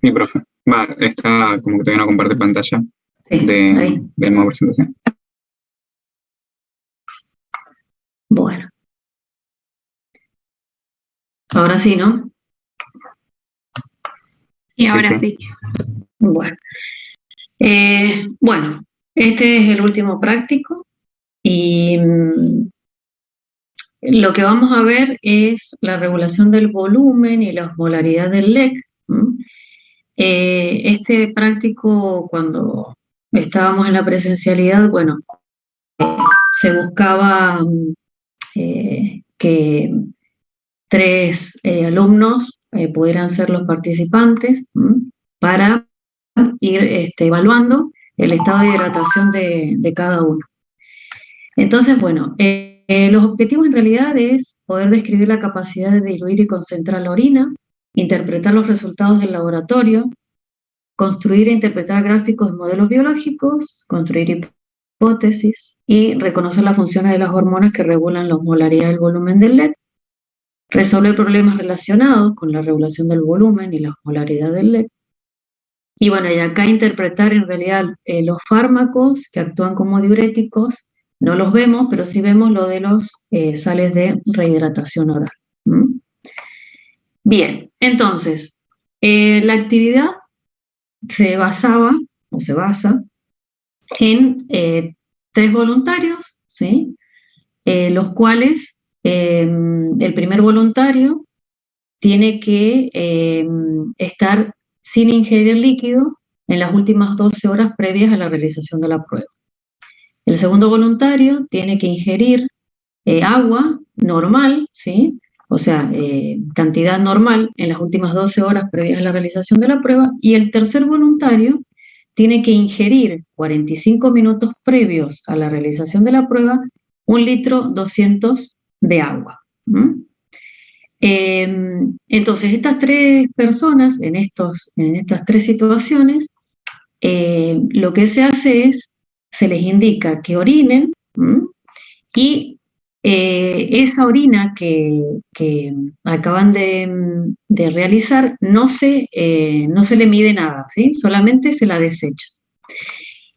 Sí, profe. Va, está como que todavía no comparte pantalla Sí, ahí. de nueva presentación. Bueno, ahora sí, ¿no? Y ahora Sí. sí. Bueno. Bueno, este es el último práctico y lo que vamos a ver es la regulación del volumen y la osmolaridad del LEC. Este práctico, cuando estábamos en la presencialidad, bueno, se buscaba que 3 alumnos pudieran ser los participantes para ir evaluando el estado de hidratación de cada uno. Entonces, bueno, los objetivos en realidad es poder describir la capacidad de diluir y concentrar la orina, interpretar los resultados del laboratorio, construir e interpretar gráficos de modelos biológicos, construir hipótesis y reconocer las funciones de las hormonas que regulan la osmolaridad del volumen del LED, resolver problemas relacionados con la regulación del volumen y la osmolaridad del LED. Y bueno, y acá interpretar en realidad los fármacos que actúan como diuréticos, no los vemos, pero sí vemos lo de los sales de rehidratación oral. Bien, entonces, la actividad se basaba, o se basa, en 3 voluntarios, ¿sí? Los cuales el primer voluntario tiene que estar sin ingerir líquido en las últimas 12 horas previas a la realización de la prueba. El segundo voluntario tiene que ingerir agua normal, ¿sí? O sea, cantidad normal en las últimas 12 horas previas a la realización de la prueba. Y el tercer voluntario tiene que ingerir 45 minutos previos a la realización de la prueba 1,2 litros de agua. Entonces, estas 3 personas, en estas 3 situaciones, lo que se hace es, se les indica que orinen y esa orina que acaban de realizar no se le mide nada, ¿sí? Solamente se la desecha.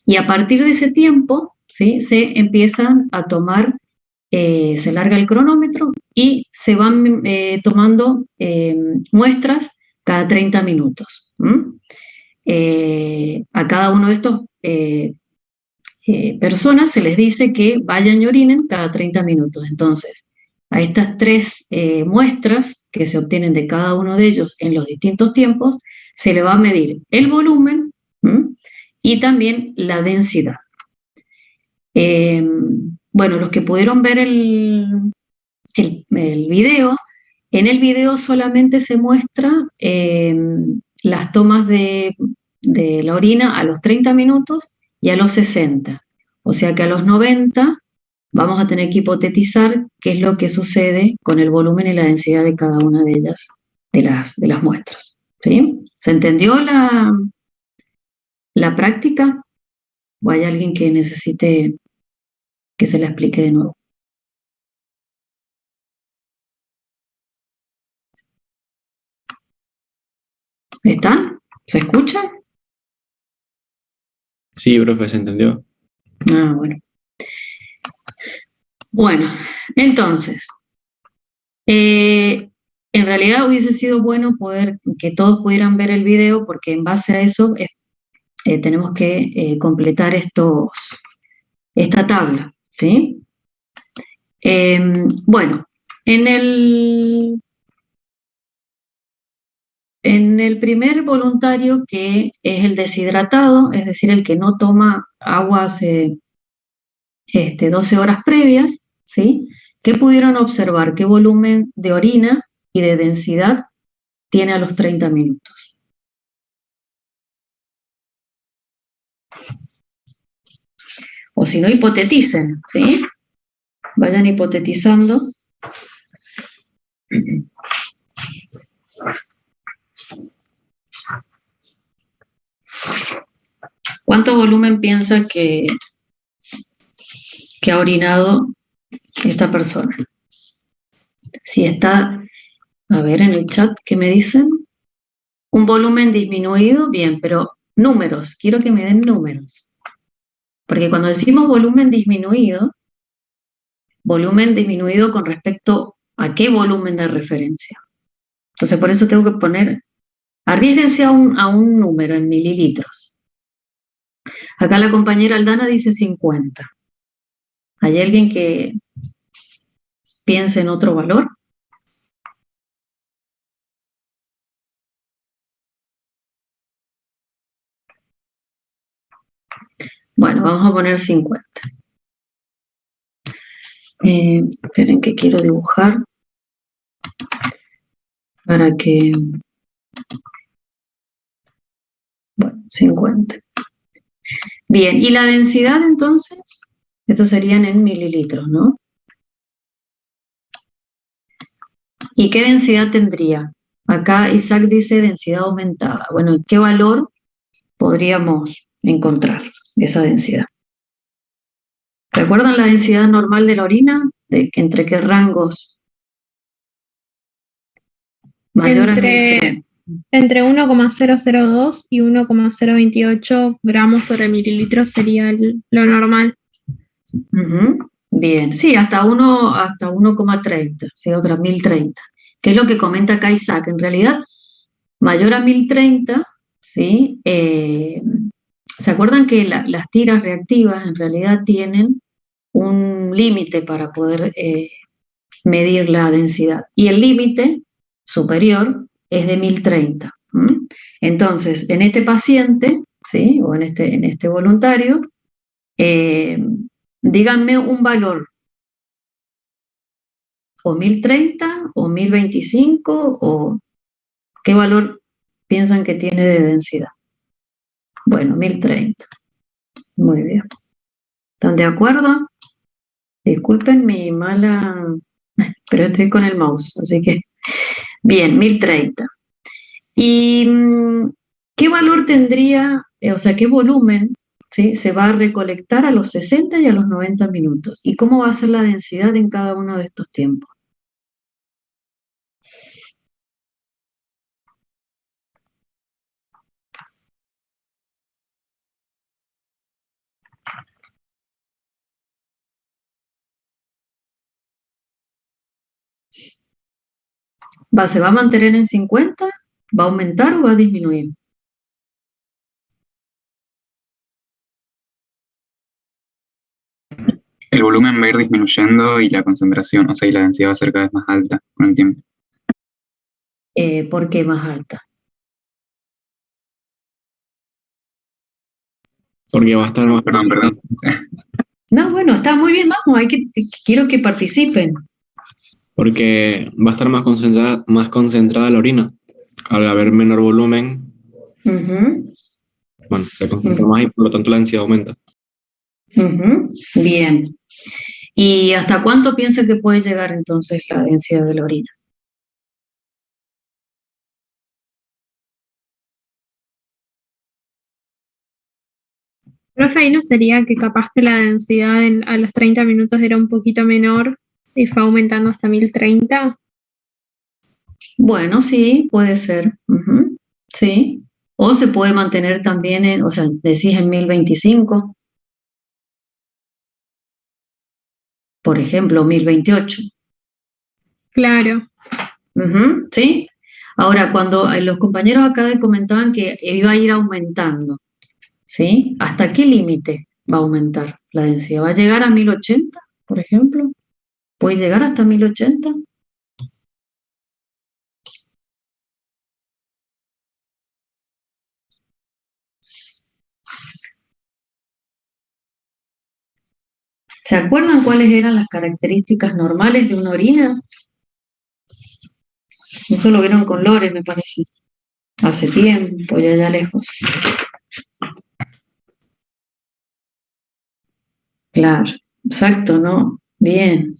Y a partir de ese tiempo, ¿sí? Se empiezan a tomar, se larga el cronómetro y se van tomando muestras cada 30 minutos. A cada uno de estos personas se les dice que vayan y orinen cada 30 minutos. Entonces, a estas 3 muestras que se obtienen de cada uno de ellos en los distintos tiempos, se le va a medir el volumen y también la densidad. Bueno, los que pudieron ver el video, en el video solamente se muestra las tomas de la orina a los 30 minutos y a los 60. O sea que a los 90 vamos a tener que hipotetizar qué es lo que sucede con el volumen y la densidad de cada una de ellas, de las muestras. ¿Sí? ¿Se entendió la práctica? ¿O hay alguien que necesite que se la explique de nuevo? ¿Están? ¿Se escuchan? Sí, profe, se entendió. Ah, bueno. Bueno, entonces, en realidad hubiese sido bueno que todos pudieran ver el video porque en base a eso tenemos que completar esta tabla, ¿sí? Bueno, en el primer voluntario, que es el deshidratado, es decir, el que no toma agua hace 12 horas previas, ¿sí? ¿Qué pudieron observar? ¿Qué volumen de orina y de densidad tiene a los 30 minutos? O si no, hipoteticen, ¿sí? Vayan hipotetizando. ¿Cuánto volumen piensa que ha orinado esta persona? Si está, a ver en el chat, ¿qué me dicen? Un volumen disminuido, bien, pero números, quiero que me den números. Porque cuando decimos volumen disminuido con respecto a qué volumen de referencia. Entonces, por eso tengo que poner, arriésguense a un número en mililitros. Acá la compañera Aldana dice 50. ¿Hay alguien que piense en otro valor? Bueno, vamos a poner 50. Esperen que quiero dibujar para que... Bueno, 50. Bien, ¿y la densidad entonces? Estos serían en mililitros, ¿no? ¿Y qué densidad tendría? Acá Isaac dice densidad aumentada. Bueno, ¿qué valor podríamos encontrar esa densidad? ¿Recuerdan la densidad normal de la orina? ¿Entre qué rangos? Mayor a 1003. Entre 1,002 y 1,028 gramos sobre mililitros sería lo normal. Bien, sí, hasta 1,30, sí, otra 1030, que es lo que comenta acá Isaac. En realidad, mayor a 1030, ¿sí? ¿Se acuerdan que las tiras reactivas en realidad tienen un límite para poder medir la densidad? Y el límite superior es de 1030. Entonces, en este paciente, ¿sí? O en este voluntario, díganme un valor, o 1030, o 1025, o qué valor piensan que tiene de densidad. Bueno, 1030. Muy bien. ¿Están de acuerdo? Disculpen mi mala... pero estoy con el mouse, así que... Bien, 1030. ¿Y qué valor tendría, o sea, qué volumen, ¿sí? Se va a recolectar a los 60 y a los 90 minutos? ¿Y cómo va a ser la densidad en cada uno de estos tiempos? ¿Se va a mantener en 50? ¿Va a aumentar o va a disminuir? El volumen va a ir disminuyendo y la concentración, o sea, y la densidad va a ser cada vez más alta con el tiempo. ¿Por qué más alta? Porque va a estar más Perdón. No, bueno, está muy bien, vamos, quiero que participen. Porque va a estar más concentrada la orina. Al haber menor volumen, bueno, se concentra más y por lo tanto la densidad aumenta. Bien. ¿Y hasta cuánto piensa que puede llegar entonces la densidad de la orina? Profe, ahí no sería que capaz que la densidad a los 30 minutos era un poquito menor y fue aumentando hasta 1030. Bueno, sí, puede ser. Sí. O se puede mantener también o sea, decís en 1025, por ejemplo, 1028. Claro. ¿Sí? Ahora, cuando los compañeros acá comentaban que iba a ir aumentando, ¿sí? ¿Hasta qué límite va a aumentar la densidad? ¿Va a llegar a 1080, por ejemplo? ¿Puede llegar hasta 1080? ¿Se acuerdan cuáles eran las características normales de una orina? Eso lo vieron con Lore, me parece. Hace tiempo, ya allá lejos. Claro, exacto, ¿no? Bien.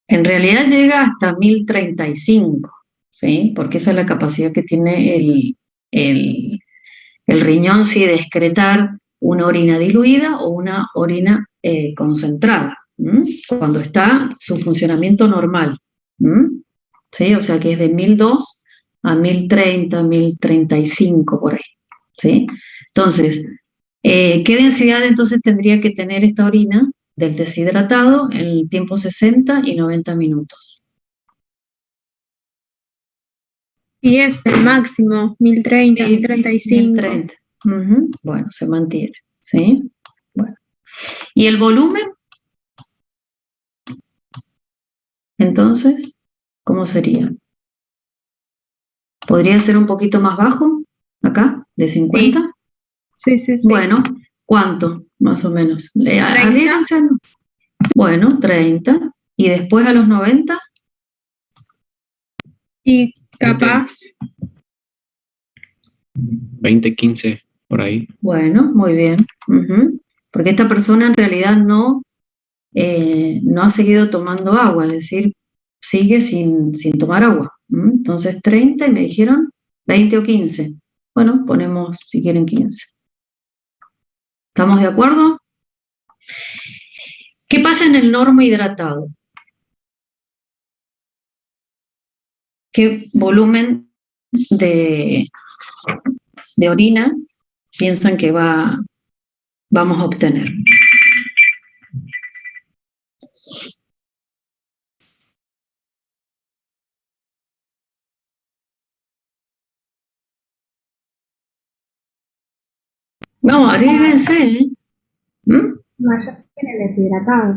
En realidad llega hasta 1035, ¿sí? Porque esa es la capacidad que tiene el riñón, sí, de excretar una orina diluida o una orina concentrada, cuando está su funcionamiento normal. ¿Sí? O sea que es de 1002 a 1030, 1035 por ahí, ¿sí? Entonces, ¿qué densidad entonces tendría que tener esta orina del deshidratado en el tiempo 60 y 90 minutos? Y es el máximo, 1030, 1035. 1030. Ujú. Bueno, se mantiene, ¿sí? Bueno. ¿Y el volumen? Entonces, ¿cómo sería? ¿Podría ser un poquito más bajo? Acá, de 50. Sí, sí, sí. Bueno, ¿cuánto? Más o menos. 30. Adhiéranse, ¿no? Bueno, 30. ¿Y después a los 90? Y capaz, 20, 15, por ahí. Bueno, muy bien. Ujú. Porque esta persona en realidad no ha seguido tomando agua, es decir, sigue sin tomar agua. Entonces 30 y me dijeron 20 o 15. Bueno, ponemos si quieren 15. ¿Estamos de acuerdo? ¿Qué pasa en el normo hidratado? ¿Qué volumen de, de orina piensan que vamos a obtener? Vamos, agréguense, ¿eh? Mayor que en el deshidratado.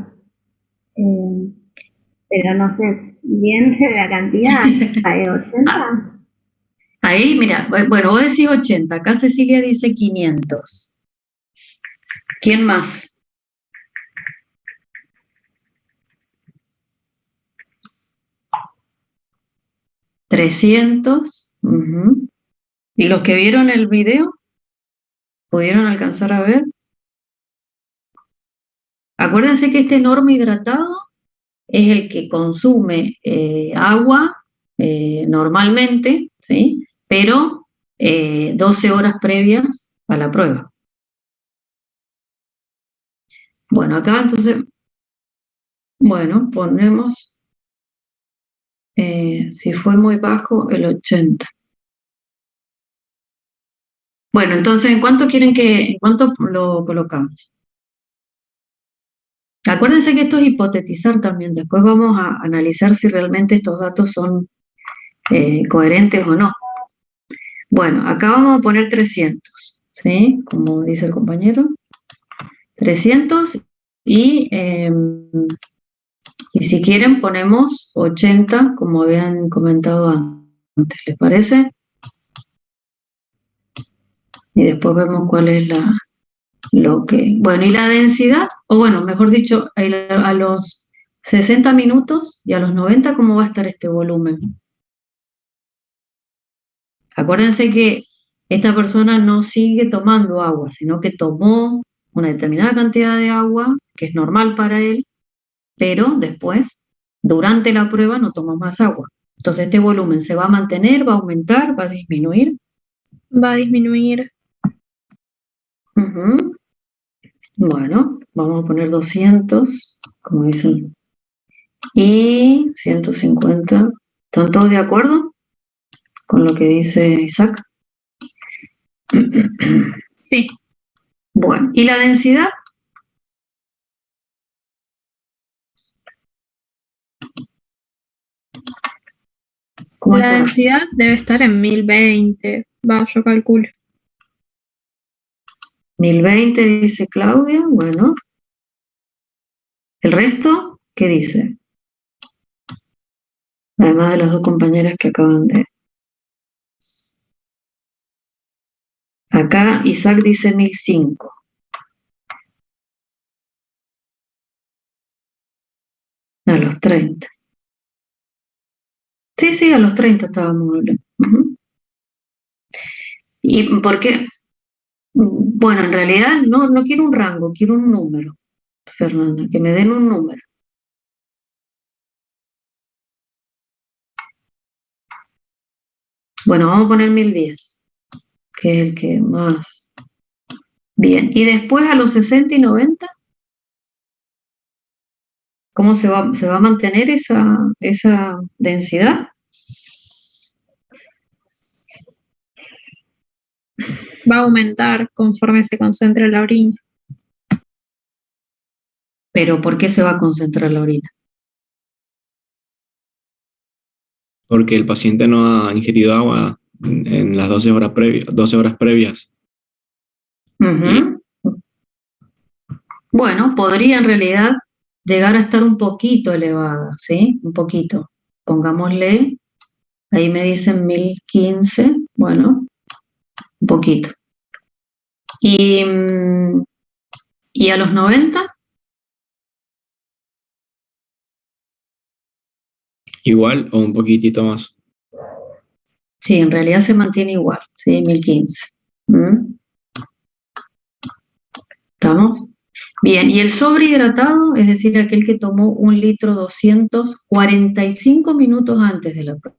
Pero no sé bien la cantidad. ¿De 80? Ahí, mira, bueno, vos decís 80, acá Cecilia dice 500. ¿Quién más? 300. Ujú. ¿Y los que vieron el video? ¿Pudieron alcanzar a ver? Acuérdense que este normo hidratado es el que consume agua normalmente, ¿sí? Pero 12 horas previas a la prueba. Bueno, acá entonces, bueno, ponemos, si fue muy bajo, el 80. Bueno, entonces, en cuánto lo colocamos? Acuérdense que esto es hipotetizar también, después vamos a analizar si realmente estos datos son coherentes o no. Bueno, acá vamos a poner 300, ¿sí? Como dice el compañero. 300 y, y si quieren ponemos 80, como habían comentado antes, ¿les parece? Y después vemos cuál es bueno, y la densidad, o bueno, mejor dicho, a los 60 minutos y a los 90, ¿cómo va a estar este volumen? Acuérdense que esta persona no sigue tomando agua, sino que tomó una determinada cantidad de agua, que es normal para él, pero después, durante la prueba, no tomó más agua. Entonces, este volumen se va a mantener, va a aumentar, va a disminuir. va a disminuir. Ujú. Bueno, vamos a poner 200, como dicen, y 150. ¿Están todos de acuerdo con lo que dice Isaac? Sí. Bueno, ¿y la densidad? ¿Cómo La está? densidad debe estar en 1020. Va, yo calculo. 1020 dice Claudia. Bueno, ¿el resto qué dice? Además de las dos compañeras que acaban de... Acá Isaac dice 1005. A los 30. Sí, sí, a los 30 estábamos hablando. Ujú. ¿Y por qué? Bueno, en realidad no quiero un rango, quiero un número, Fernanda, que me den un número. Bueno, vamos a poner 1010, que es el que más... Bien, y después a los 60 y 90, ¿cómo se va a mantener esa densidad? Va a aumentar conforme se concentre la orina. Pero ¿por qué se va a concentrar la orina? Porque el paciente no ha ingerido agua en las 12 horas previas. Ujú. Bueno, podría en realidad llegar a estar un poquito elevada, ¿sí? Un poquito. Pongámosle, ahí me dicen 1015, bueno, un poquito. ¿Y a los 90? Igual o un poquitito más. Sí, en realidad se mantiene igual, ¿sí? 1015. ¿Estamos? Bien, y el sobrehidratado, es decir, aquel que tomó 1,245 litros minutos antes de la prueba.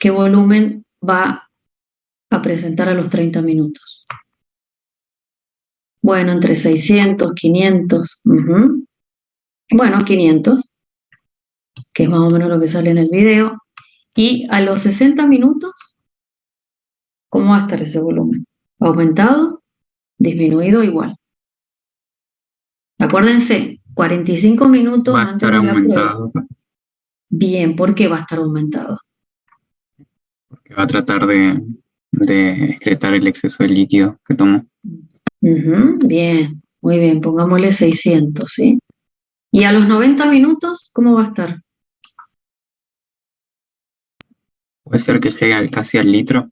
¿Qué volumen va a presentar a los 30 minutos? Bueno, entre 600, 500. Bueno, 500, que es más o menos lo que sale en el video. Y a los 60 minutos, ¿cómo va a estar ese volumen? ¿Aumentado? ¿Disminuido? Igual. Acuérdense, 45 minutos Va a antes estar de la prueba. aumentado, Bien, ¿por qué va a estar aumentado? porque va a tratar de excretar el exceso de líquido que tomó. Bien, muy bien, pongámosle 600, ¿sí? Y a los 90 minutos, ¿cómo va a estar? Puede ser que llegue casi al litro.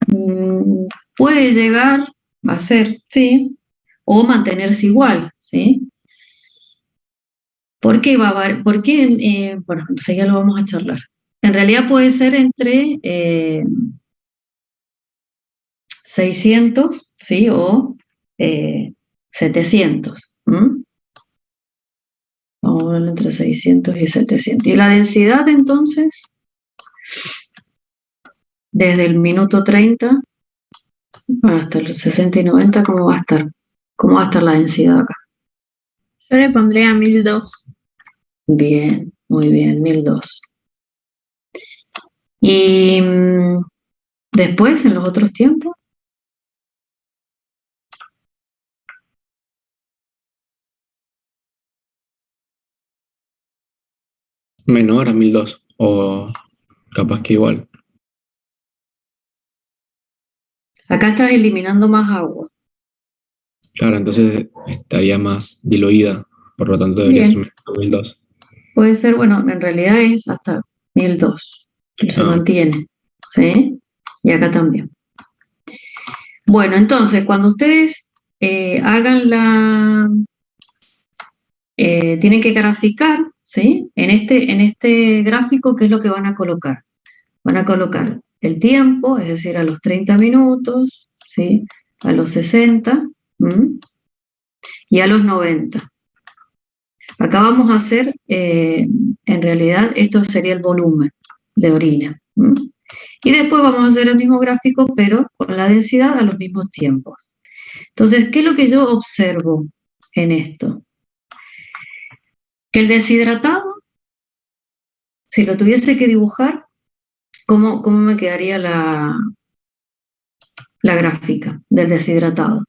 Mm, Puede llegar a ser, sí, o mantenerse igual, ¿sí? ¿Por qué por qué, bueno, entonces ya lo vamos a charlar. En realidad puede ser entre 600, ¿sí? O 700. Vamos a ver entre 600 y 700. ¿Y la densidad entonces? Desde el minuto 30 hasta el 60 y 90, ¿cómo va a estar? ¿Cómo va a estar la densidad acá? Yo le pondría 1002. Bien, muy bien, 1002. Y después, en los otros tiempos, Menor a 1002 o capaz que igual. acá estás eliminando más agua. Claro, entonces estaría más diluida, por lo tanto debería ser Bien, menor a 1002. puede ser, bueno, en realidad es hasta 1002, se Ah, mantiene, ¿sí? Y acá también. Bueno, entonces, cuando ustedes hagan tienen que graficar, ¿sí? En este gráfico, ¿qué es lo que van a colocar? Van a colocar el tiempo, es decir, a los 30 minutos, ¿sí? A los 60, y a los 90. Acá vamos a hacer, en realidad, esto sería el volumen de orina. Y después vamos a hacer el mismo gráfico, pero con la densidad a los mismos tiempos. Entonces, ¿qué es lo que yo observo en esto? Que el deshidratado, si lo tuviese que dibujar, ¿cómo me quedaría la gráfica del deshidratado?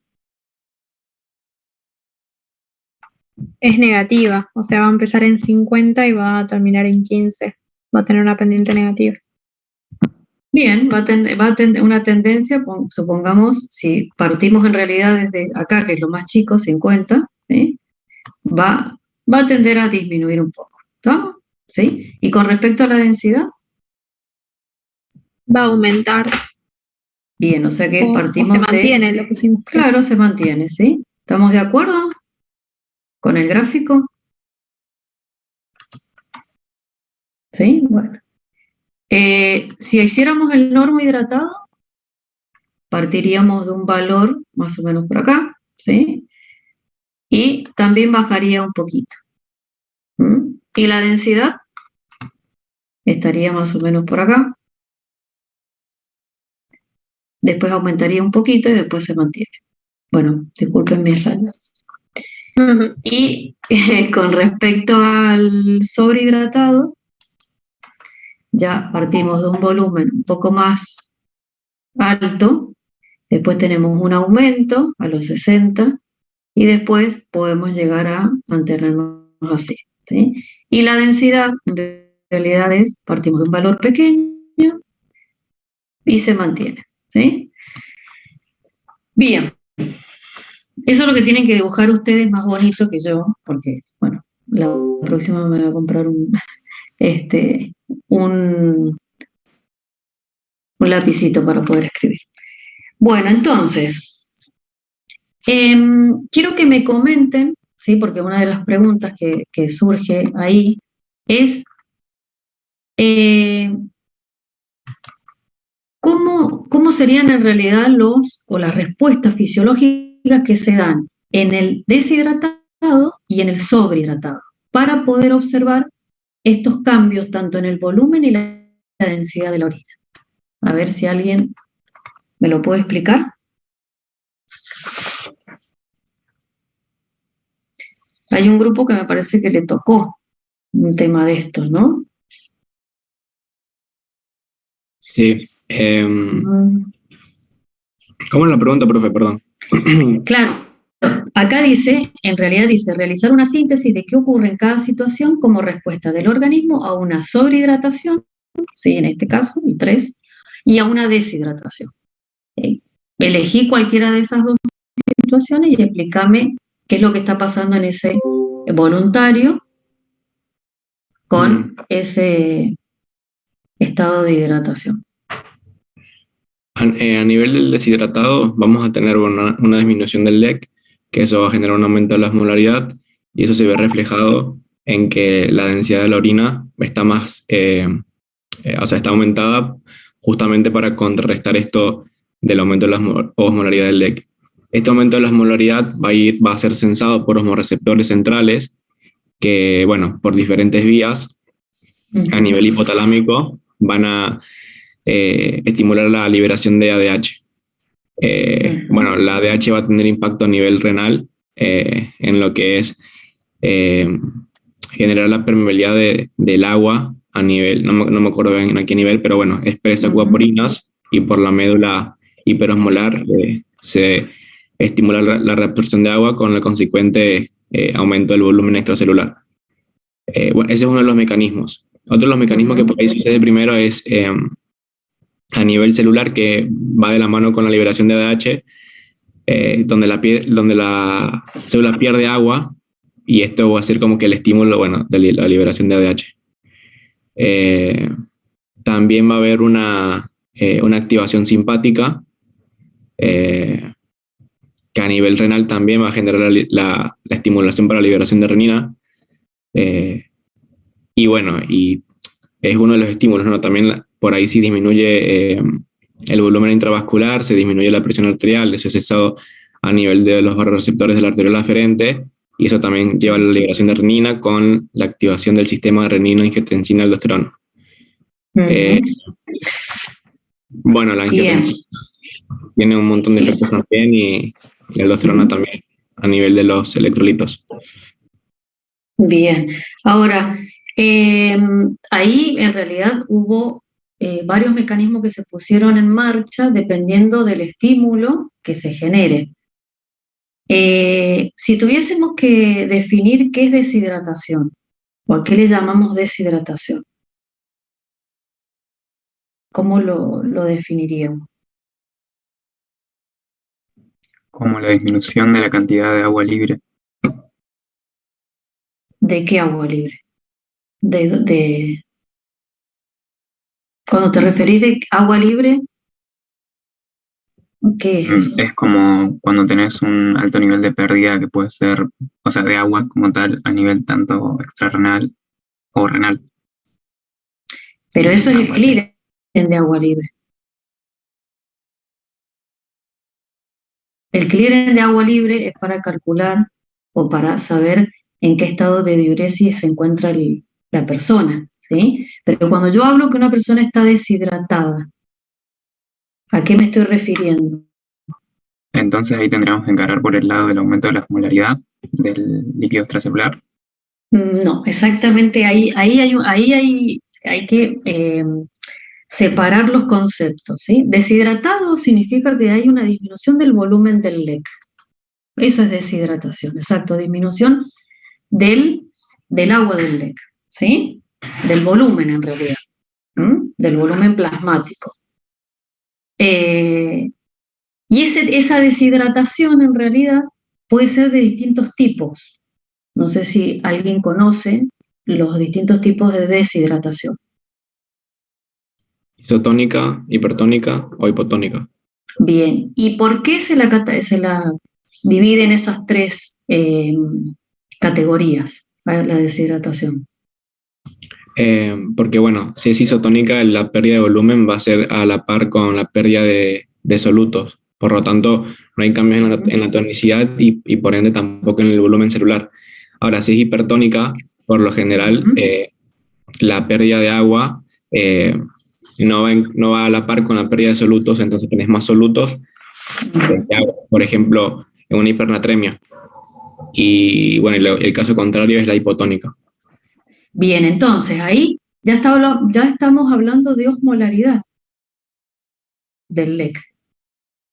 Es negativa, o sea, va a empezar en 50 y va a terminar en 15. Va a tener una pendiente negativa. Bien, va a tener una tendencia, supongamos, si partimos en realidad desde acá, que es lo más chico, 50, ¿sí? Va a tender a disminuir un poco, ¿estamos? ¿Sí? Y con respecto a la densidad, Va a aumentar. bien, o sea que O partimos se mantiene, lo pusimos. Claro, se mantiene, ¿sí? ¿Estamos de acuerdo con el gráfico? ¿Sí? Bueno. Si hiciéramos el normo hidratado, partiríamos de un valor más o menos por acá, ¿sí? Y también bajaría un poquito. Y la densidad estaría más o menos por acá. Después aumentaría un poquito y después se mantiene. Bueno, disculpen mis rayas. Y con respecto al sobrehidratado, ya partimos de un volumen un poco más alto, después tenemos un aumento a los 60 y después podemos llegar a mantenernos así, ¿sí? Y la densidad en realidad partimos de un valor pequeño y se mantiene, ¿sí? Bien, eso es lo que tienen que dibujar ustedes más bonito que yo, porque, bueno, la próxima me voy a comprar un lapicito para poder escribir. Bueno, entonces, quiero que me comenten, ¿sí? Porque una de las preguntas que surge ahí es ¿cómo serían en realidad las respuestas fisiológicas que se dan en el deshidratado y en el sobrehidratado para poder observar estos cambios tanto en el volumen y la densidad de la orina? A ver si alguien me lo puede explicar. Hay un grupo que me parece que le tocó un tema de estos, ¿no? Sí. ¿Cómo es la pregunta, profe? Perdón. Claro, acá dice, en realidad dice, realizar una síntesis de qué ocurre en cada situación como respuesta del organismo a una sobrehidratación, ¿sí? En este caso, el 3, y a una deshidratación. Elegí cualquiera de esas dos situaciones y explícame qué es lo que está pasando en ese voluntario con ese estado de hidratación. A nivel del deshidratado, vamos a tener una disminución del LEC, que eso va a generar un aumento de la osmolaridad, y eso se ve reflejado en que la densidad de la orina está está aumentada justamente para contrarrestar esto del aumento de la osmolaridad del LEC. Este aumento de la osmolaridad va a ser sensado por osmoreceptores centrales que, bueno, por diferentes vías a nivel hipotalámico van a estimular la liberación de ADH. Bueno, la ADH va a tener impacto a nivel renal en lo que es generar la permeabilidad del agua a nivel, no me acuerdo bien a qué nivel, pero bueno, expresa acuaporinas y por la médula hiperosmolar se estimula la reabsorción de agua con el consecuente aumento del volumen extracelular. Bueno, ese es uno de los mecanismos. Otro de los mecanismos que por ahí sucede primero es a nivel celular, que va de la mano con la liberación de ADH, donde la célula pierde agua, y esto va a ser como que el estímulo, bueno, de la liberación de ADH. También va a haber una activación simpática, que a nivel renal también va a generar la estimulación para la liberación de renina. Y bueno, y es uno de los estímulos, ¿no? También por ahí sí disminuye el volumen intravascular, se disminuye la presión arterial, eso es cesado a nivel de los barroreceptores de la arteriola aferente, y eso también lleva a la liberación de renina con la activación del sistema de renina-angiotensina-aldosterona. Bueno, la angiotensina tiene un montón de efectos también, y la aldosterona también a nivel de los electrolitos. Bien, ahora, ahí en realidad hubo varios mecanismos que se pusieron en marcha dependiendo del estímulo que se genere. Si tuviésemos que definir qué es deshidratación, o a qué le llamamos deshidratación, ¿cómo lo definiríamos? Como la disminución de la cantidad de agua libre. ¿De qué agua libre? Cuando te referís de agua libre, ¿qué es eso? Es como cuando tenés un alto nivel de pérdida, que puede ser, o sea, de agua como tal, a nivel tanto extrarrenal o renal. Pero eso es el clearance de agua libre. El clearance de agua libre es para calcular o para saber en qué estado de diuresis se encuentra la persona, ¿sí? Pero cuando yo hablo que una persona está deshidratada, ¿a qué me estoy refiriendo? Entonces ahí tendríamos que encarar por el lado del aumento de la osmolaridad del líquido extracelular. No, exactamente, ahí hay hay que separar los conceptos, ¿sí? Deshidratado significa que hay una disminución del volumen del LEC. Eso es deshidratación, exacto, disminución del agua del LEC, ¿sí? Del volumen en realidad, del volumen plasmático. Y esa deshidratación en realidad puede ser de distintos tipos. No sé si alguien conoce los distintos tipos de deshidratación. Isotónica, hipertónica o hipotónica. Bien, ¿y por qué se la divide en esas tres categorías, la deshidratación? Porque bueno, si es isotónica, la pérdida de volumen va a ser a la par con la pérdida de solutos. Por lo tanto, no hay cambios en la tonicidad y por ende tampoco en el volumen celular. Ahora, si es hipertónica, por lo general, la pérdida de agua no va a la par con la pérdida de solutos, entonces tienes más solutos de agua, por ejemplo, en una hipernatremia. Y bueno, el caso contrario es la hipotónica. Bien, entonces ahí ya estamos hablando de osmolaridad del LEC.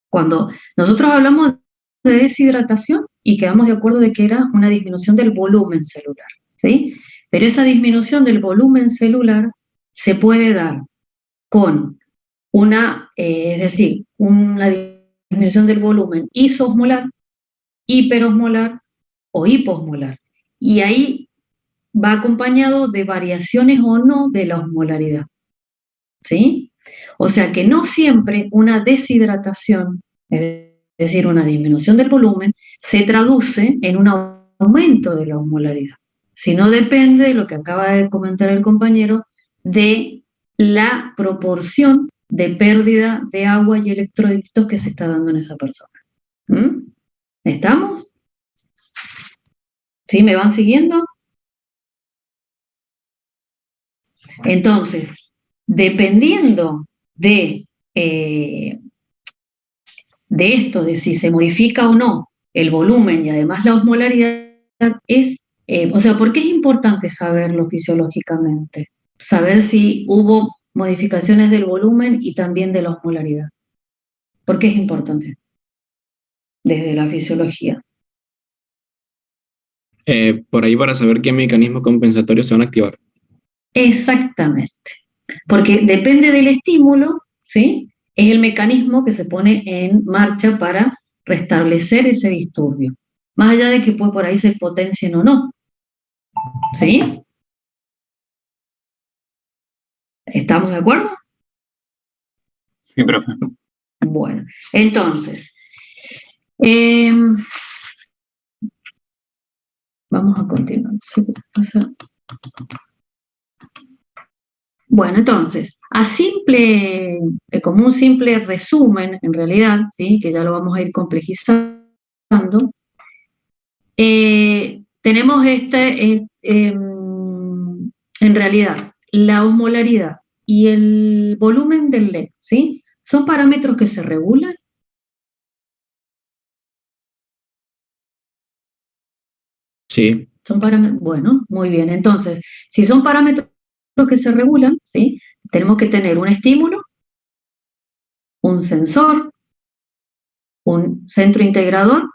Cuando nosotros hablamos de deshidratación y quedamos de acuerdo de que era una disminución del volumen celular, ¿sí? Pero esa disminución del volumen celular se puede dar con una disminución del volumen isoosmolar, hiperosmolar o hiposmolar. Y ahí va acompañado de variaciones o no de la osmolaridad, ¿sí? O sea que no siempre una deshidratación, es decir, una disminución del volumen, se traduce en un aumento de la osmolaridad, sino depende de lo que acaba de comentar el compañero, de la proporción de pérdida de agua y electrolitos que se está dando en esa persona. ¿Estamos? ¿Sí? ¿Me van siguiendo? Entonces, dependiendo de esto, de si se modifica o no el volumen y además la osmolaridad, ¿por qué es importante saberlo fisiológicamente? Saber si hubo modificaciones del volumen y también de la osmolaridad. ¿Por qué es importante? Desde la fisiología. Por ahí para saber qué mecanismos compensatorios se van a activar. Exactamente. Porque depende del estímulo, ¿sí? Es el mecanismo que se pone en marcha para restablecer ese disturbio. Más allá de que por ahí se potencien o no. ¿Sí? ¿Estamos de acuerdo? Sí, profe. Bueno, entonces, vamos a continuar. Bueno, entonces, como un simple resumen, en realidad, ¿sí? Que ya lo vamos a ir complejizando, tenemos en realidad, la osmolaridad y el volumen del LEC, ¿sí? ¿Son parámetros que se regulan? Sí. Son parámetros, bueno, muy bien. Entonces, si son parámetros que se regulan, ¿sí? Tenemos que tener un estímulo, un sensor, un centro integrador,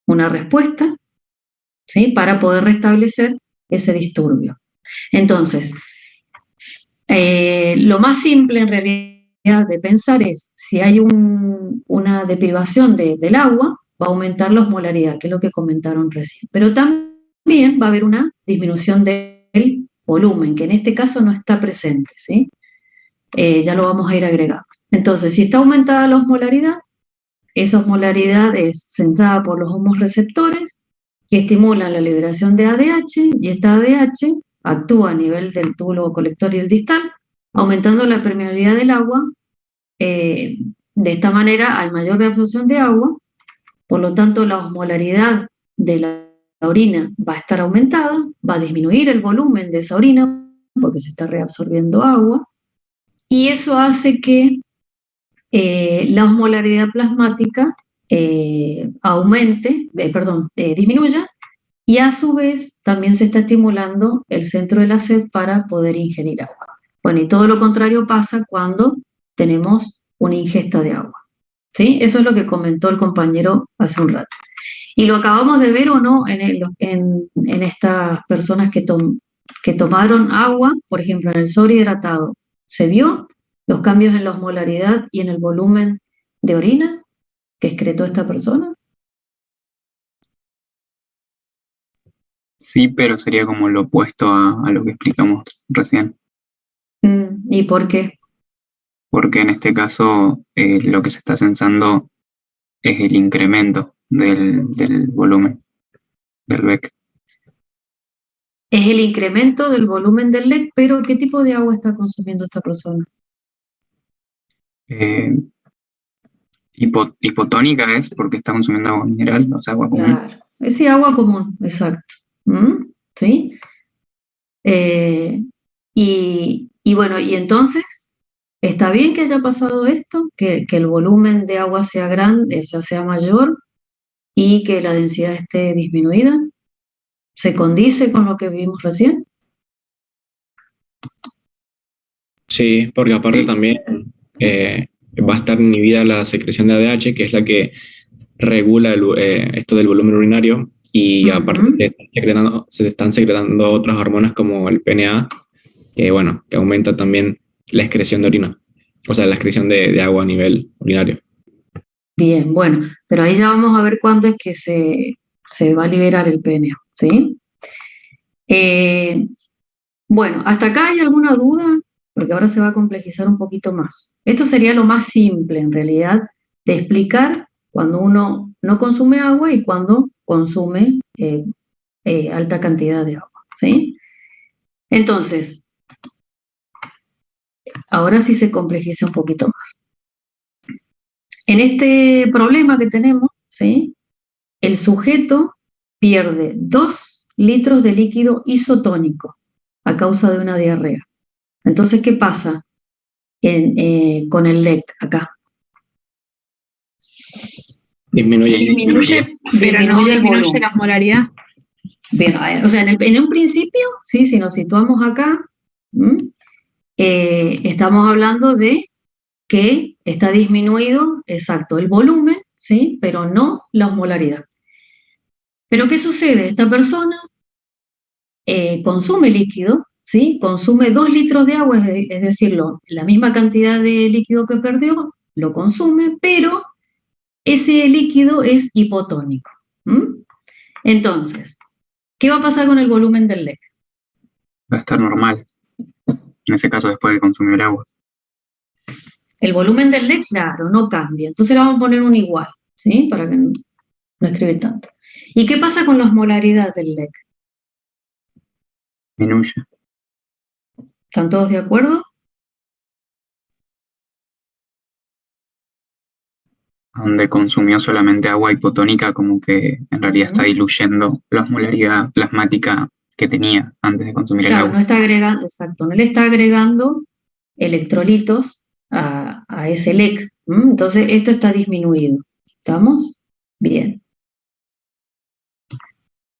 una respuesta, ¿sí? Para poder restablecer ese disturbio. Entonces, lo más simple en realidad de pensar es, si hay una deprivación del agua, va a aumentar la osmolaridad, que es lo que comentaron recién. Pero también va a haber una disminución del volumen, que en este caso no está presente, ¿sí? Ya lo vamos a ir agregando. Entonces, si está aumentada la osmolaridad, esa osmolaridad es sensada por los hormoreceptores que estimulan la liberación de ADH, y esta ADH actúa a nivel del túbulo colector y el distal, aumentando la permeabilidad del agua. De esta manera hay mayor reabsorción de agua, por lo tanto la osmolaridad de la orina va a estar aumentada, va a disminuir el volumen de esa orina porque se está reabsorbiendo agua, y eso hace que la osmolaridad plasmática disminuya, y a su vez también se está estimulando el centro de la sed para poder ingerir agua. Bueno, y todo lo contrario pasa cuando tenemos una ingesta de agua. ¿Sí? Eso es lo que comentó el compañero hace un rato. Y lo acabamos de ver o no en estas personas que tomaron agua, por ejemplo, en el sobrehidratado. ¿Se vio los cambios en la osmolaridad y en el volumen de orina que excretó esta persona? Sí, pero sería como lo opuesto a lo que explicamos recién, ¿Y por qué? porque en este caso lo que se está censando es el incremento del volumen del BEC. Es el incremento del volumen del LEC, pero ¿qué tipo de agua está consumiendo esta persona? Eh, hipotónica es porque está consumiendo agua mineral, o sea, agua común. Claro, ese agua común, exacto. ¿Sí? Y bueno, y entonces, ¿está bien que haya pasado esto? Que el volumen de agua sea grande, o sea, sea mayor y que la densidad esté disminuida. ¿Se condice con lo que vimos recién? Sí, porque aparte Sí, también va a estar inhibida la secreción de ADH, que es la que regula esto del volumen urinario, y aparte Ujú. se están secretando otras hormonas como el PNA, que bueno, que aumenta también la excreción de orina, o sea, la excreción de agua a nivel urinario. Bien, bueno, pero ahí ya vamos a ver cuándo es que se va a liberar el PNA, ¿sí? Eh, bueno, ¿hasta acá hay alguna duda? Porque ahora se va a complejizar un poquito más. Esto sería lo más simple, en realidad, de explicar cuando uno no consume agua y cuando consume alta cantidad de agua, ¿sí? Entonces, ahora sí se complejiza un poquito más. En este problema que tenemos, ¿sí? El sujeto pierde 2 litros de líquido isotónico a causa de una diarrea. Entonces, ¿qué pasa con el LEC acá? Disminuye. Disminuye, pero no Disminuye el disminuye volumen. la osmolaridad. Bien, o sea, en un principio, ¿sí? Si nos situamos acá, estamos hablando de que está disminuido, exacto, el volumen, ¿sí? Pero no la osmolaridad. Pero ¿qué sucede? Esta persona consume líquido, ¿sí? Consume 2 litros de agua, es decir, la misma cantidad de líquido que perdió, lo consume, pero ese líquido es hipotónico. Entonces, ¿qué va a pasar con el volumen del LEC? va a estar normal, en ese caso después de consumir el agua. El volumen del LEC, claro, no cambia. Entonces le vamos a poner un igual, ¿sí? Para que no escribir tanto. ¿Y qué pasa con la osmolaridad del LEC? Disminuye. ¿Están todos de acuerdo? Donde consumió solamente agua hipotónica, como que en realidad está diluyendo la osmolaridad plasmática que tenía antes de consumir el Claro, no agua. está agregando, exacto, no le está agregando electrolitos a ese LEC. Entonces, esto está disminuido. ¿Estamos? Bien.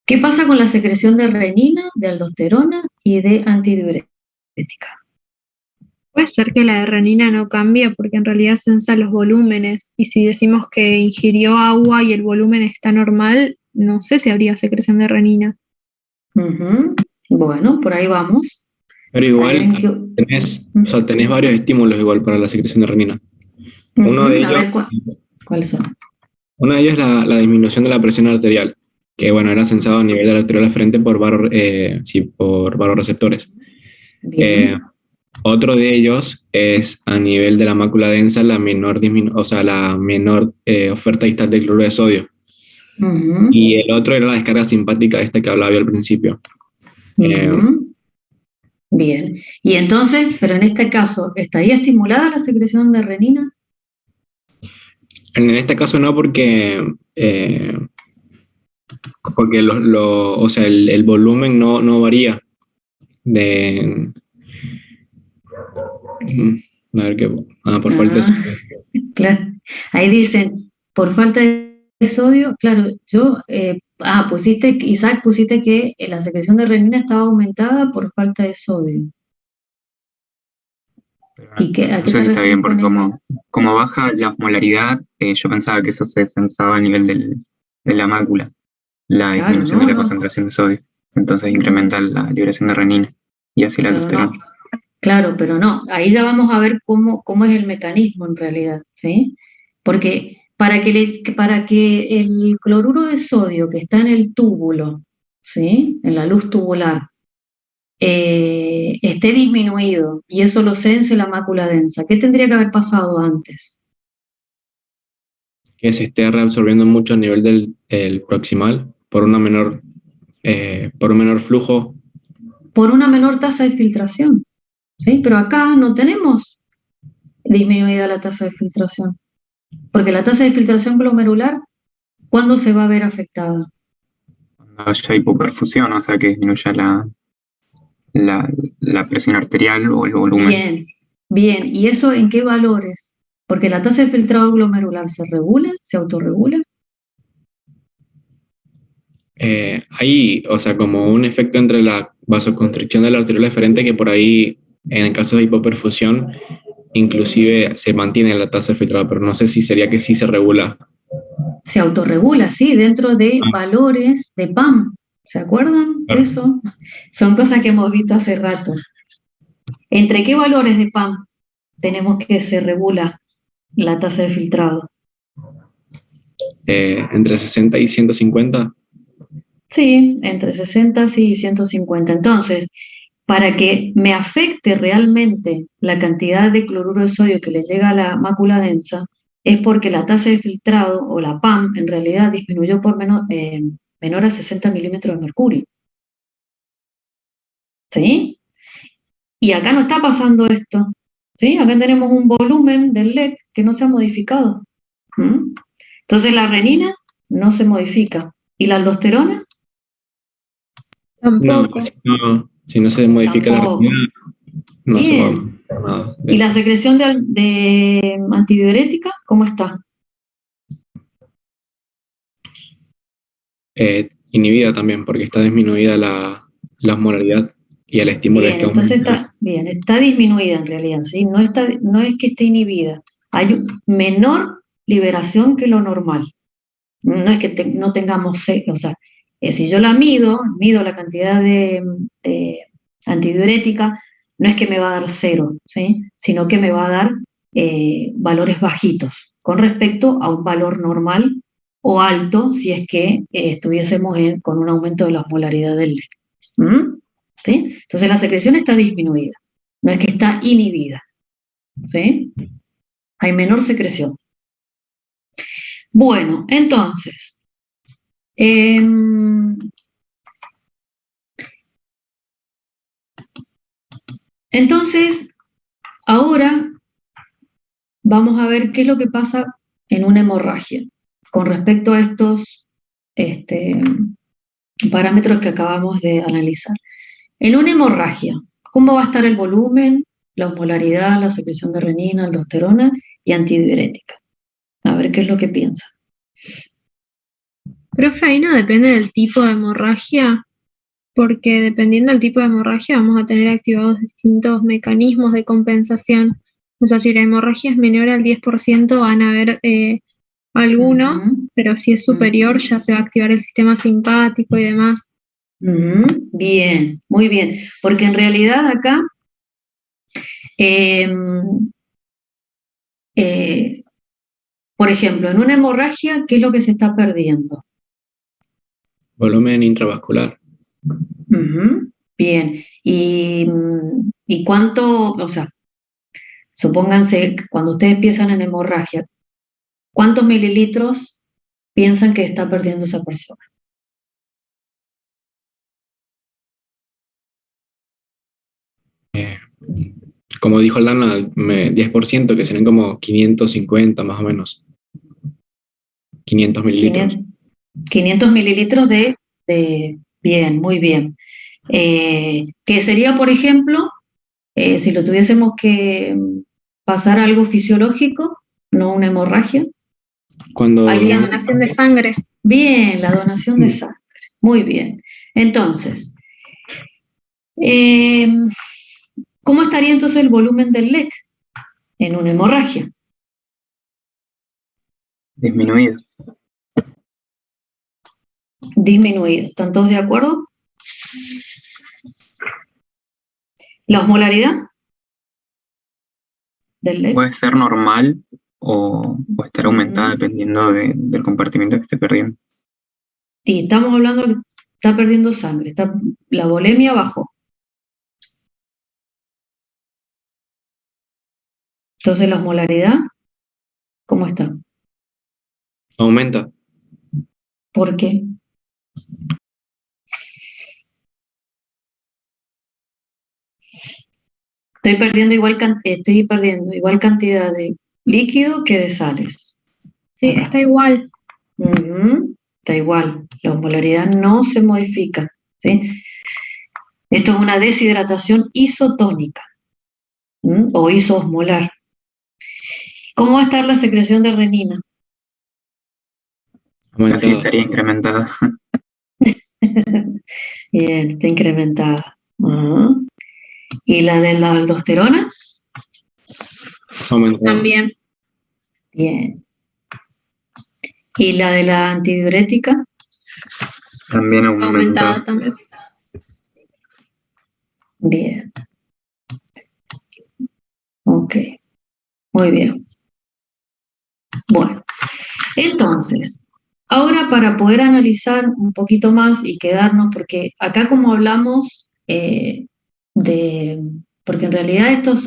¿Qué pasa con la secreción de renina, de aldosterona y de antidiurética? Puede ser que la renina no cambie porque en realidad sensa los volúmenes y si decimos que ingirió agua y el volumen está normal, no sé si habría secreción de renina. Bueno, por ahí vamos. Pero ¿Hay igual alguien que... o sea, tenés varios estímulos igual para la secreción de renina. Uno de A ellos, ver, ¿cuáles son? uno de ellos es la disminución de la presión arterial, que bueno, era censado a nivel de la arteriola frente por varoreceptores. Bien. Otro de ellos es a nivel de la mácula densa, la menor oferta distal de cloruro de sodio. Y el otro era la descarga simpática, esta que hablaba yo al principio. Bien. Y entonces, pero en este caso, ¿estaría estimulada la secreción de renina? En este caso no, porque o sea, el volumen no varía. A ver qué. Por falta de sodio. Claro. Ahí dicen, por falta de sodio, claro, yo Isaac, pusiste que la secreción de renina estaba aumentada por falta de sodio. ¿Y a No qué sé te si está bien, refieres con porque eso? como baja la osmolaridad, yo pensaba que eso se sensaba a nivel de la mácula, la Claro, disminución de no, la no. concentración de sodio. Entonces No, incrementa la liberación de renina y así la claro, no. aldosterona. Claro, pero no. Ahí ya vamos a ver cómo es el mecanismo en realidad, ¿sí? Porque para que el cloruro de sodio que está en el túbulo, ¿sí? En la luz tubular, esté disminuido y eso lo sense la mácula densa, ¿qué tendría que haber pasado antes? Que se esté reabsorbiendo mucho a nivel el proximal por un menor flujo. Por una menor tasa de filtración, ¿sí? Pero acá no tenemos disminuida la tasa de filtración, porque la tasa de filtración glomerular, ¿cuándo se va a ver afectada? Cuando haya hipoperfusión, o sea que disminuya la, la presión arterial o el volumen. Bien, bien. ¿Y eso en qué valores? Porque la tasa de filtrado glomerular se regula, se autorregula. Hay, o sea, como un efecto entre la vasoconstricción de la arteriola deferente que por ahí, en el caso de hipoperfusión, inclusive se mantiene la tasa de filtrado, pero no sé si sería que sí se regula. Se autorregula, sí, dentro de valores de PAM. ¿Se acuerdan de Claro. eso? Son cosas que hemos visto hace rato. ¿Entre qué valores de PAM tenemos que se regula la tasa de filtrado? Entre 60 y 150. Sí, entre 60 sí, y 150. Entonces, para que me afecte realmente la cantidad de cloruro de sodio que le llega a la mácula densa, es porque la tasa de filtrado o la PAM en realidad disminuyó por menor a 60 milímetros de mercurio. ¿Sí? Y acá no está pasando esto. ¿Sí? Acá tenemos un volumen del LED que no se ha modificado. ¿Mm? Entonces la renina no se modifica. ¿Y la aldosterona? No, Tampoco. si no se modifica la Tampoco. reactividad, no se va a Bien. modificar nada de ¿Y la esto. secreción de antidiurética? ¿Cómo está? Inhibida también, porque está disminuida la osmolaridad y el estímulo es Bien, que entonces aumenta. está disminuida en realidad, ¿sí? No es que esté inhibida. Hay menor liberación que lo normal. No es que no tengamos, o sea, si yo mido la cantidad de antidiurética, no es que me va a dar cero, ¿sí? Sino que me va a dar valores bajitos con respecto a un valor normal o alto si es que estuviésemos con un aumento de la osmolaridad del NEC. ¿Mm? ¿Sí? Entonces la secreción está disminuida, no es que está inhibida, ¿sí? Hay menor secreción. Bueno, entonces, Em, entonces, ahora vamos a ver qué es lo que pasa en una hemorragia con respecto a estos este, parámetros que acabamos de analizar. En una hemorragia, ¿cómo va a estar el volumen, la osmolaridad, la secreción de renina, aldosterona y antidiurética? A ver qué es lo que piensa. Profe, ahí no depende del tipo de hemorragia, porque dependiendo del tipo de hemorragia vamos a tener activados distintos mecanismos de compensación. O sea, si la hemorragia es menor al 10%, van a haber algunos, Ujú, pero si es superior ujú, ya se va a activar el sistema simpático y demás. ujú. Bien, muy bien. Porque en realidad acá em, eh, por ejemplo, en una hemorragia, ¿qué es lo que se está perdiendo? Volumen intravascular. Ujú, bien. ¿Y cuánto, o sea, supónganse, que cuando ustedes piensan en hemorragia, ¿cuántos mililitros piensan que está perdiendo esa persona? Como dijo Aldana, 10%, que serían como 550 más o menos. 500 mililitros. 500 mililitros bien, muy bien. Que sería, por ejemplo, si lo tuviésemos que pasar a algo fisiológico, no una hemorragia. Cuando Alguien Coagulación de sangre. Bien, la donación de sangre. Muy bien. Entonces, ¿cómo estaría entonces el volumen del LEC en una hemorragia? Disminuido. Disminuido. ¿Están todos de acuerdo? ¿La osmolaridad del LEC? Puede ser normal o estar aumentada dependiendo del compartimiento que esté perdiendo. Sí, estamos hablando de que está perdiendo sangre, la volemia bajó. Entonces la osmolaridad, ¿cómo está? Aumenta. ¿Por qué? Estoy perdiendo igual cantidad de líquido que de sales. Sí, está igual. Está igual, la osmolaridad no se modifica, ¿sí? Esto es una deshidratación isotónica o isoosmolar. ¿Cómo va a estar la secreción de renina? Así Aumentada. estaría incrementada. Bien, está incrementada. ¿Y la de la aldosterona? Aumentada. También. Bien. ¿Y la de la antidiurética? También Aumentada aumentada. también. Bien. Ok. Muy bien. Bueno, entonces, ahora para poder analizar un poquito más y quedarnos, porque acá como hablamos porque en realidad esto es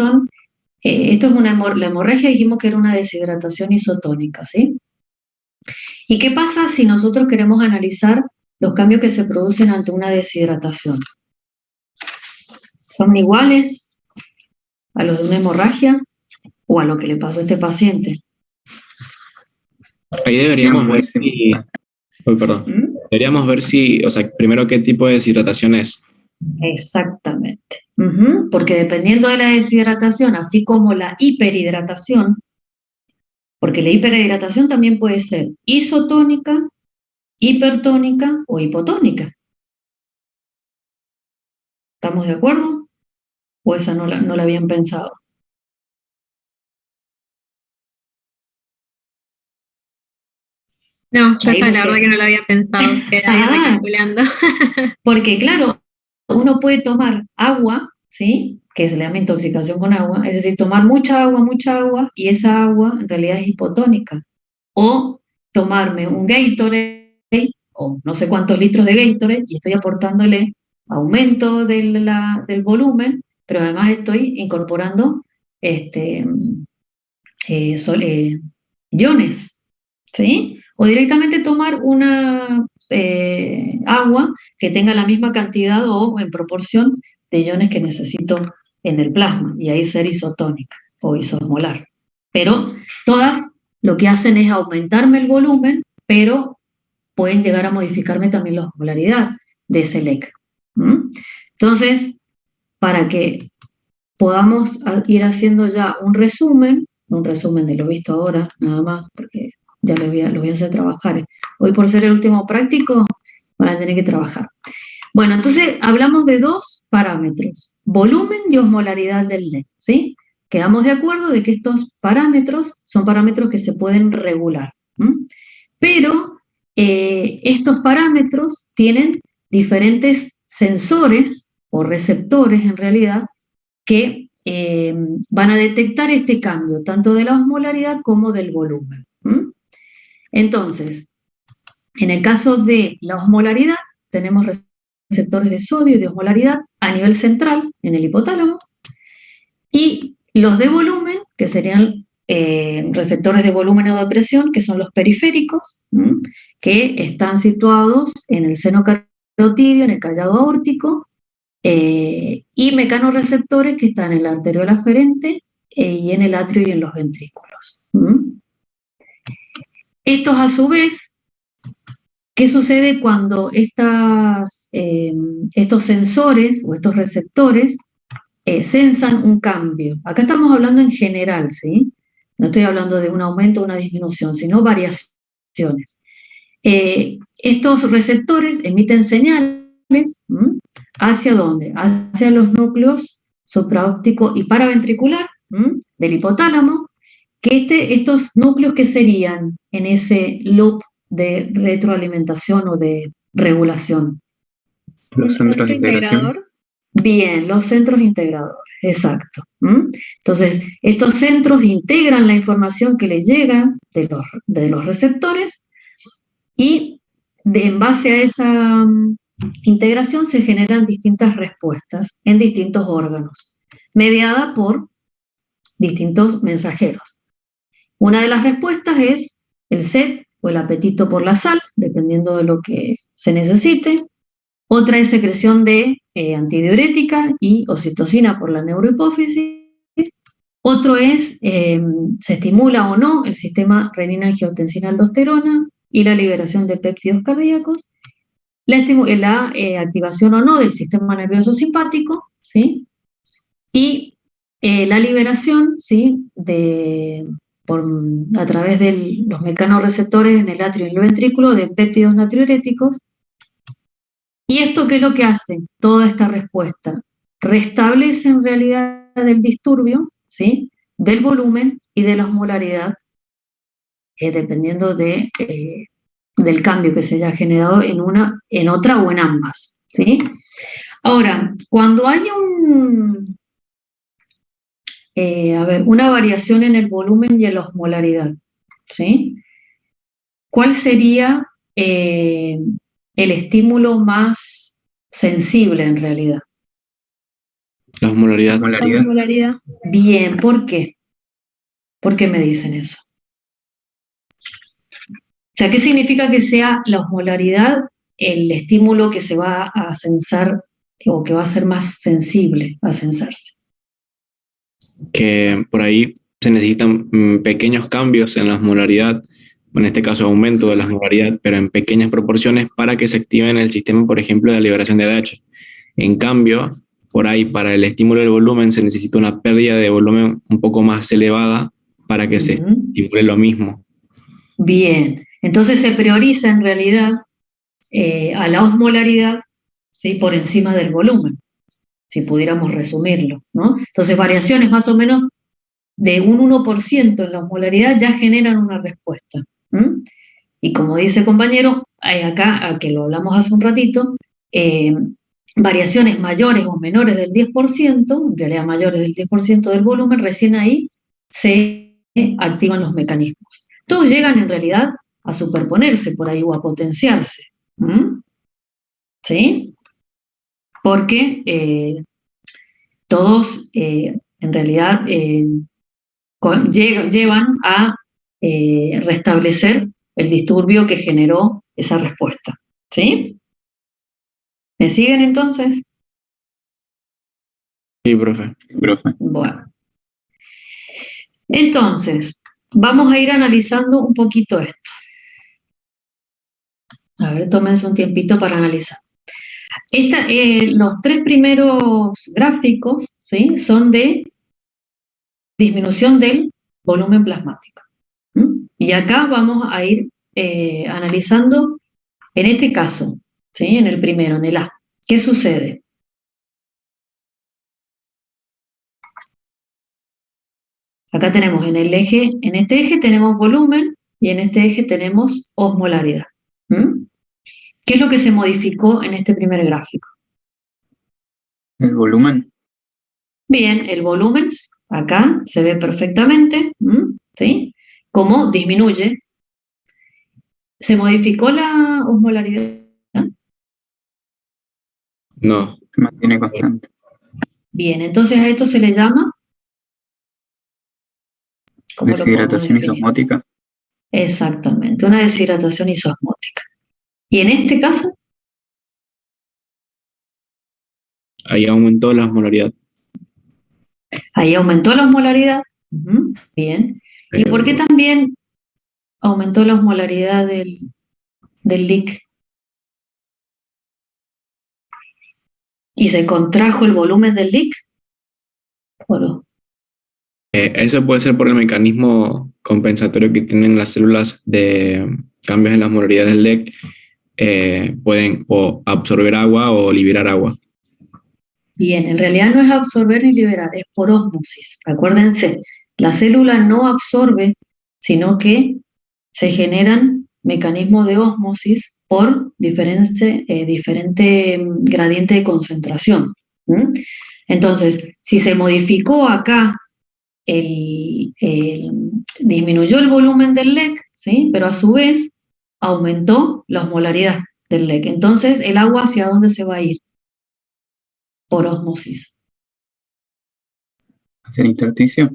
la hemorragia dijimos que era una deshidratación isotónica, ¿sí? ¿Y qué pasa si nosotros queremos analizar los cambios que se producen ante una deshidratación? ¿Son iguales a los de una hemorragia o a lo que le pasó a este paciente? Ahí deberíamos Muy ver si... similar. Uy, perdón. Deberíamos ver si, o sea, primero qué tipo de deshidratación es. Exactamente. Porque dependiendo de la deshidratación, así como la hiperhidratación, porque la hiperhidratación también puede ser isotónica, hipertónica o hipotónica. ¿Estamos de acuerdo? ¿O esa no la habían pensado? No, yo Ahí esa la busqué. verdad que no lo había pensado, quedaba ahí recalculando. Porque claro, uno puede tomar agua, ¿sí? Que se le llama intoxicación con agua, es decir, tomar mucha agua, y esa agua en realidad es hipotónica. O tomarme un Gatorade, o no sé cuántos litros de Gatorade, y estoy aportándole aumento del volumen, pero además estoy incorporando iones, ¿sí? O directamente tomar una agua que tenga la misma cantidad o en proporción de iones que necesito en el plasma, y ahí ser isotónica o isosmolar. Pero todas lo que hacen es aumentarme el volumen, pero pueden llegar a modificarme también la osmolaridad de ese LEC. Entonces, para que podamos ir haciendo ya un resumen de lo visto ahora, nada más, porque ya lo voy a hacer trabajar. Hoy por ser el último práctico, van a tener que trabajar. Bueno, entonces hablamos de dos parámetros, volumen y osmolaridad del LEC, ¿sí? Quedamos de acuerdo de que estos parámetros son parámetros que se pueden regular, pero estos parámetros tienen diferentes sensores o receptores en realidad que van a detectar este cambio, tanto de la osmolaridad como del volumen. Entonces, en el caso de la osmolaridad, tenemos receptores de sodio y de osmolaridad a nivel central, en el hipotálamo, y los de volumen, que serían receptores de volumen o de presión, que son los periféricos, que están situados en el seno carotidio, en el callado aórtico, y mecanorreceptores que están en la arteriola aferente y en el atrio y en los ventrículos. Estos a su vez, ¿qué sucede cuando estos sensores o estos receptores sensan un cambio? Acá estamos hablando en general, ¿sí? No estoy hablando de un aumento o una disminución, sino variaciones. Estos receptores emiten señales, ¿hacia dónde? Hacia los núcleos supraóptico y paraventricular del hipotálamo, que estos núcleos que serían en ese loop de retroalimentación o de regulación. Los centros de integración. Integrador. Bien, los centros integradores, exacto. Entonces, estos centros integran la información que les llega de los receptores y en base a esa integración se generan distintas respuestas en distintos órganos, mediada por distintos mensajeros. Una de las respuestas es el sed o el apetito por la sal, dependiendo de lo que se necesite. Otra es secreción de antidiurética y oxitocina por la neurohipófisis. Otro es, se estimula o no el sistema renina-angiotensina-aldosterona y la liberación de péptidos cardíacos. La activación o no del sistema nervioso simpático, ¿sí? Y la liberación, ¿sí? A través de los mecanorreceptores en el atrio y el ventrículo de péptidos natriuréticos. ¿Y esto qué es lo que hace? Toda esta respuesta restablece en realidad el disturbio, ¿sí? Del volumen y de la osmolaridad, dependiendo del cambio que se haya generado en otra o en ambas, ¿sí? Ahora, cuando hay una variación en el volumen y en la osmolaridad, ¿sí? ¿Cuál sería el estímulo más sensible en realidad? La osmolaridad. La osmolaridad. Bien, ¿por qué? ¿Por qué me dicen eso? O sea, ¿qué significa que sea la osmolaridad el estímulo que se va a sensar o que va a ser más sensible a sensarse? Que por ahí se necesitan pequeños cambios en la osmolaridad, en este caso aumento de la osmolaridad, pero en pequeñas proporciones para que se active en el sistema, por ejemplo, de la liberación de ADH. En cambio, por ahí para el estímulo del volumen se necesita una pérdida de volumen un poco más elevada para que se estimule lo mismo. Bien, entonces se prioriza en realidad a la osmolaridad, ¿sí? Por encima del volumen, si pudiéramos resumirlo, ¿no? Entonces variaciones más o menos de un 1% en la osmolaridad ya generan una respuesta. Y como dice el compañero, acá, a que lo hablamos hace un ratito, variaciones mayores o menores del 10%, en realidad mayores del 10% del volumen, recién ahí se activan los mecanismos. Todos llegan en realidad a superponerse por ahí o a potenciarse. ¿Sí? Porque todos en realidad llevan a restablecer el disturbio que generó esa respuesta. ¿Sí? ¿Me siguen entonces? Sí, profe. Bueno. Entonces, vamos a ir analizando un poquito esto. A ver, tómense un tiempito para analizar. Los tres primeros gráficos, ¿sí? Son de disminución del volumen plasmático. Y acá vamos a ir analizando, en este caso, ¿sí? En el primero, en el A. ¿Qué sucede? Acá tenemos en este eje tenemos volumen y en este eje tenemos osmolaridad. ¿Qué es lo que se modificó en este primer gráfico? El volumen. Bien, el volumen acá se ve perfectamente, ¿sí? Cómo disminuye. ¿Se modificó la osmolaridad? No. Se mantiene constante. Bien, entonces a esto se le llama... ¿cómo lo podemos Deshidratación definir? isosmótica. Exactamente, una deshidratación isosmótica. ¿Y en este caso? Ahí aumentó la osmolaridad. Ahí aumentó la osmolaridad. Bien. ¿Y por qué también aumentó la osmolaridad del LIC? ¿Y se contrajo el volumen del LIC? ¿O no? Eso puede ser por el mecanismo compensatorio que tienen las células de cambios en las molaridades del LEC pueden o absorber agua o liberar agua. Bien, en realidad no es absorber ni liberar, es por ósmosis. Acuérdense, la célula no absorbe, sino que se generan mecanismos de ósmosis por diferente gradiente de concentración. Entonces, si se modificó acá, disminuyó el volumen del LEC, ¿sí? Pero a su vez aumentó la osmolaridad del LEC. Entonces, ¿el agua hacia dónde se va a ir? Por ósmosis. Hacer intersticio.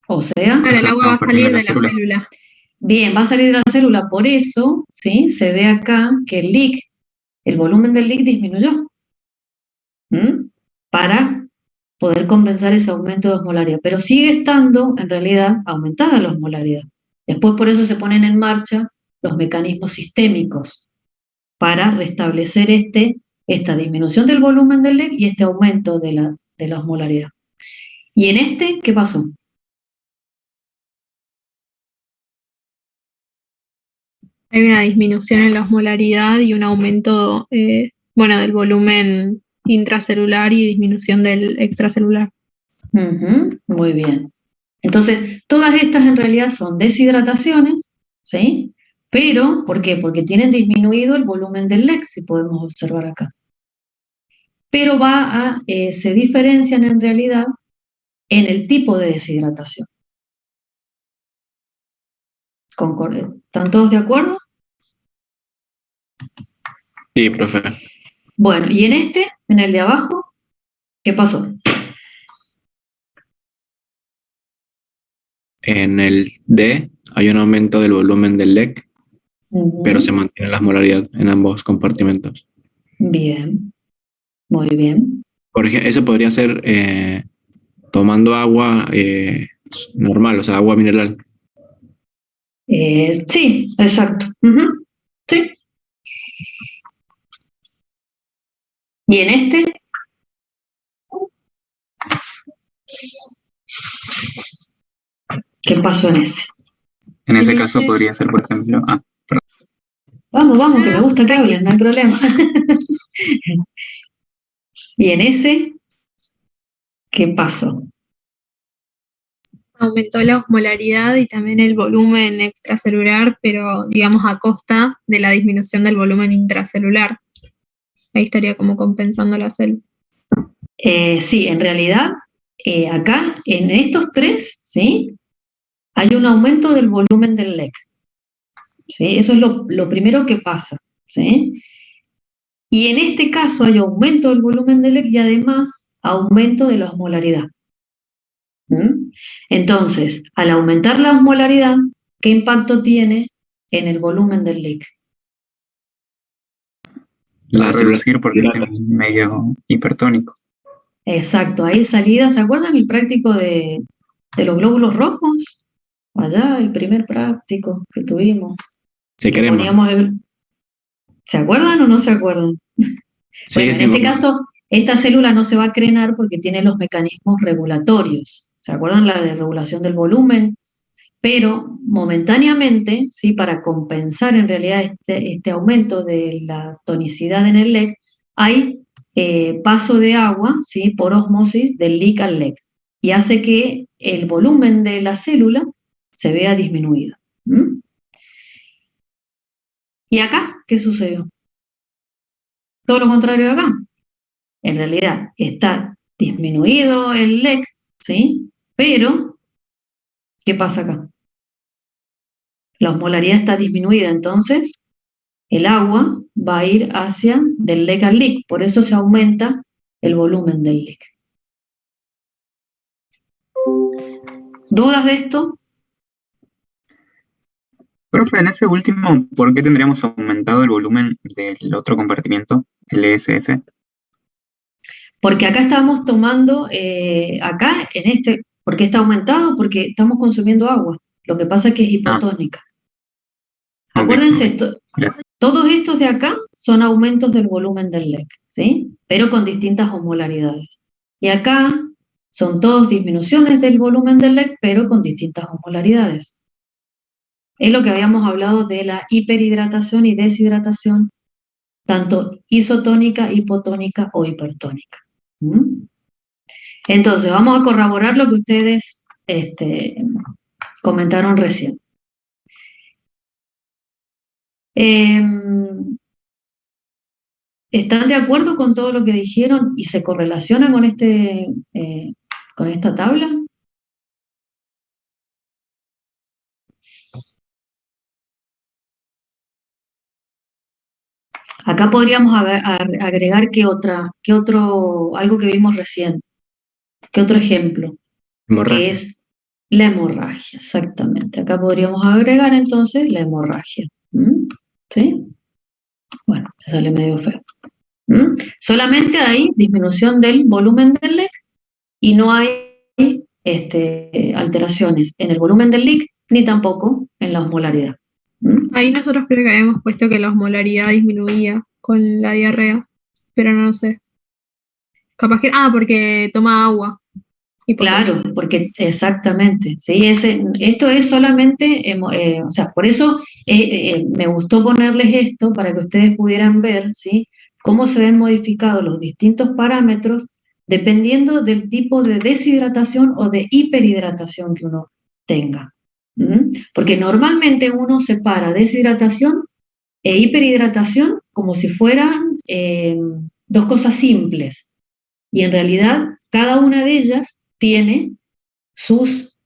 O sea, Claro, el agua va a salir de la células. célula. bien, va a salir de la célula, por eso, ¿sí? Se ve acá que el volumen del LEC disminuyó. Para poder compensar ese aumento de osmolaridad, pero sigue estando, en realidad, aumentada la osmolaridad. Después por eso se ponen en marcha los mecanismos sistémicos para restablecer esta disminución del volumen del LEC y este aumento de la osmolaridad. ¿Y en este qué pasó? Hay una disminución en la osmolaridad y un aumento, del volumen intracelular y disminución del extracelular. Muy bien. Entonces, todas estas en realidad son deshidrataciones, ¿sí? Pero, ¿por qué? Porque tienen disminuido el volumen del LEC, si podemos observar acá. Pero se diferencian en realidad en el tipo de deshidratación. ¿Están todos de acuerdo? Sí, profe. Bueno, y en el de abajo, ¿qué pasó? En el D hay un aumento del volumen del LEC, pero se mantiene la osmolaridad en ambos compartimentos. Bien, muy bien. Por ejemplo, eso podría ser tomando agua normal, o sea, agua mineral. Sí, exacto. Sí. ¿Y en qué pasó en ese? En ese caso podría ser, por ejemplo, Vamos, que me gusta que hablen, no hay problema. ¿Y en ese qué pasó? Aumentó la osmolaridad y también el volumen extracelular, pero digamos a costa de la disminución del volumen intracelular. Ahí estaría como compensando la célula. Sí, en realidad, acá, en estos tres, ¿sí? Hay un aumento del volumen del LEC. ¿Sí? Eso es lo primero que pasa, ¿sí? Y en este caso hay aumento del volumen del LEC y además aumento de la osmolaridad. Entonces, al aumentar la osmolaridad, ¿qué impacto tiene en el volumen del LEC? va a reducir porque es medio hipertónico. Exacto, ahí salida, ¿se acuerdan el práctico de los glóbulos rojos? Allá, el primer práctico que tuvimos. Se que crema. poníamos ¿Se acuerdan o no se acuerdan? Sí, Bueno, sí, en este caso, esta célula no se va a crenar porque tiene los mecanismos regulatorios. ¿Se acuerdan la de regulación del volumen? Pero momentáneamente, ¿sí? Para compensar en realidad este aumento de la tonicidad en el LEC, hay paso de agua, ¿sí? Por ósmosis del LIC al LEC y hace que el volumen de la célula se vea disminuido. ¿Y acá qué sucedió? Todo lo contrario de acá. En realidad está disminuido el LEC, ¿sí? Pero, ¿qué pasa acá? La osmolaridad está disminuida, entonces el agua va a ir hacia del LEC al LIC, por eso se aumenta el volumen del LEC. ¿Dudas de esto? Profe, en ese último, ¿por qué tendríamos aumentado el volumen del otro compartimiento, el ESF? Porque acá estamos tomando, ¿por qué está aumentado? Porque estamos consumiendo agua. Lo que pasa es que es hipotónica. Acuérdense, todos estos de acá son aumentos del volumen del LEC, ¿sí? Pero con distintas osmolaridades. Y acá son todos disminuciones del volumen del LEC, pero con distintas osmolaridades. es lo que habíamos hablado de la hiperhidratación y deshidratación, tanto isotónica, hipotónica o hipertónica. ¿Mm? Entonces, vamos a corroborar lo que ustedes comentaron recién. ¿Están de acuerdo con todo lo que dijeron y se correlaciona con esta tabla? Acá podríamos agregar algo que vimos recién, qué otro ejemplo, que Hemorragia. es la hemorragia, exactamente. Acá podríamos agregar entonces la hemorragia. ¿Mm? ¿Sí? Bueno, te sale medio feo. ¿Mm? Solamente hay disminución del volumen del LEC y no hay alteraciones en el volumen del LEC ni tampoco en la osmolaridad. ¿Mm? Ahí nosotros creo que habíamos puesto que la osmolaridad disminuía con la diarrea, pero no lo sé. Capaz que, porque toma agua. Claro, porque exactamente, ¿sí? Esto es solamente, o sea, por eso me gustó ponerles esto para que ustedes pudieran ver, ¿sí? Cómo se ven modificados los distintos parámetros dependiendo del tipo de deshidratación o de hiperhidratación que uno tenga. ¿Mm? Porque normalmente uno separa deshidratación e hiperhidratación como si fueran dos cosas simples. Y en realidad cada una de ellas tiene sus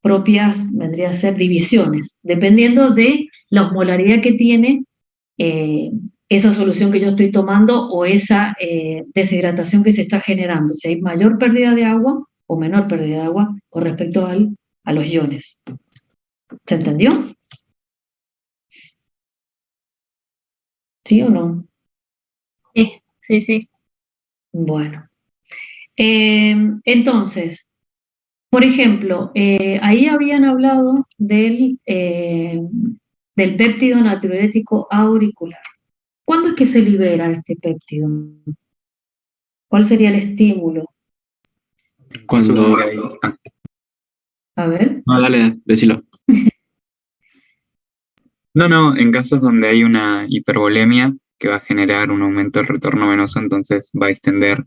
propias, vendría a ser divisiones, dependiendo de la osmolaridad que tiene esa solución que yo estoy tomando o esa deshidratación que se está generando. Si hay mayor pérdida de agua o menor pérdida de agua con respecto a los iones. ¿Se entendió? ¿Sí o no? Sí. Bueno. Entonces, por ejemplo, ahí habían hablado del péptido natriurético auricular. ¿Cuándo es que se libera este péptido? ¿Cuál sería el estímulo? Cuando... A ver. No, dale, decilo. No, en casos donde hay una hipervolemia que va a generar un aumento del retorno venoso, entonces va a extender,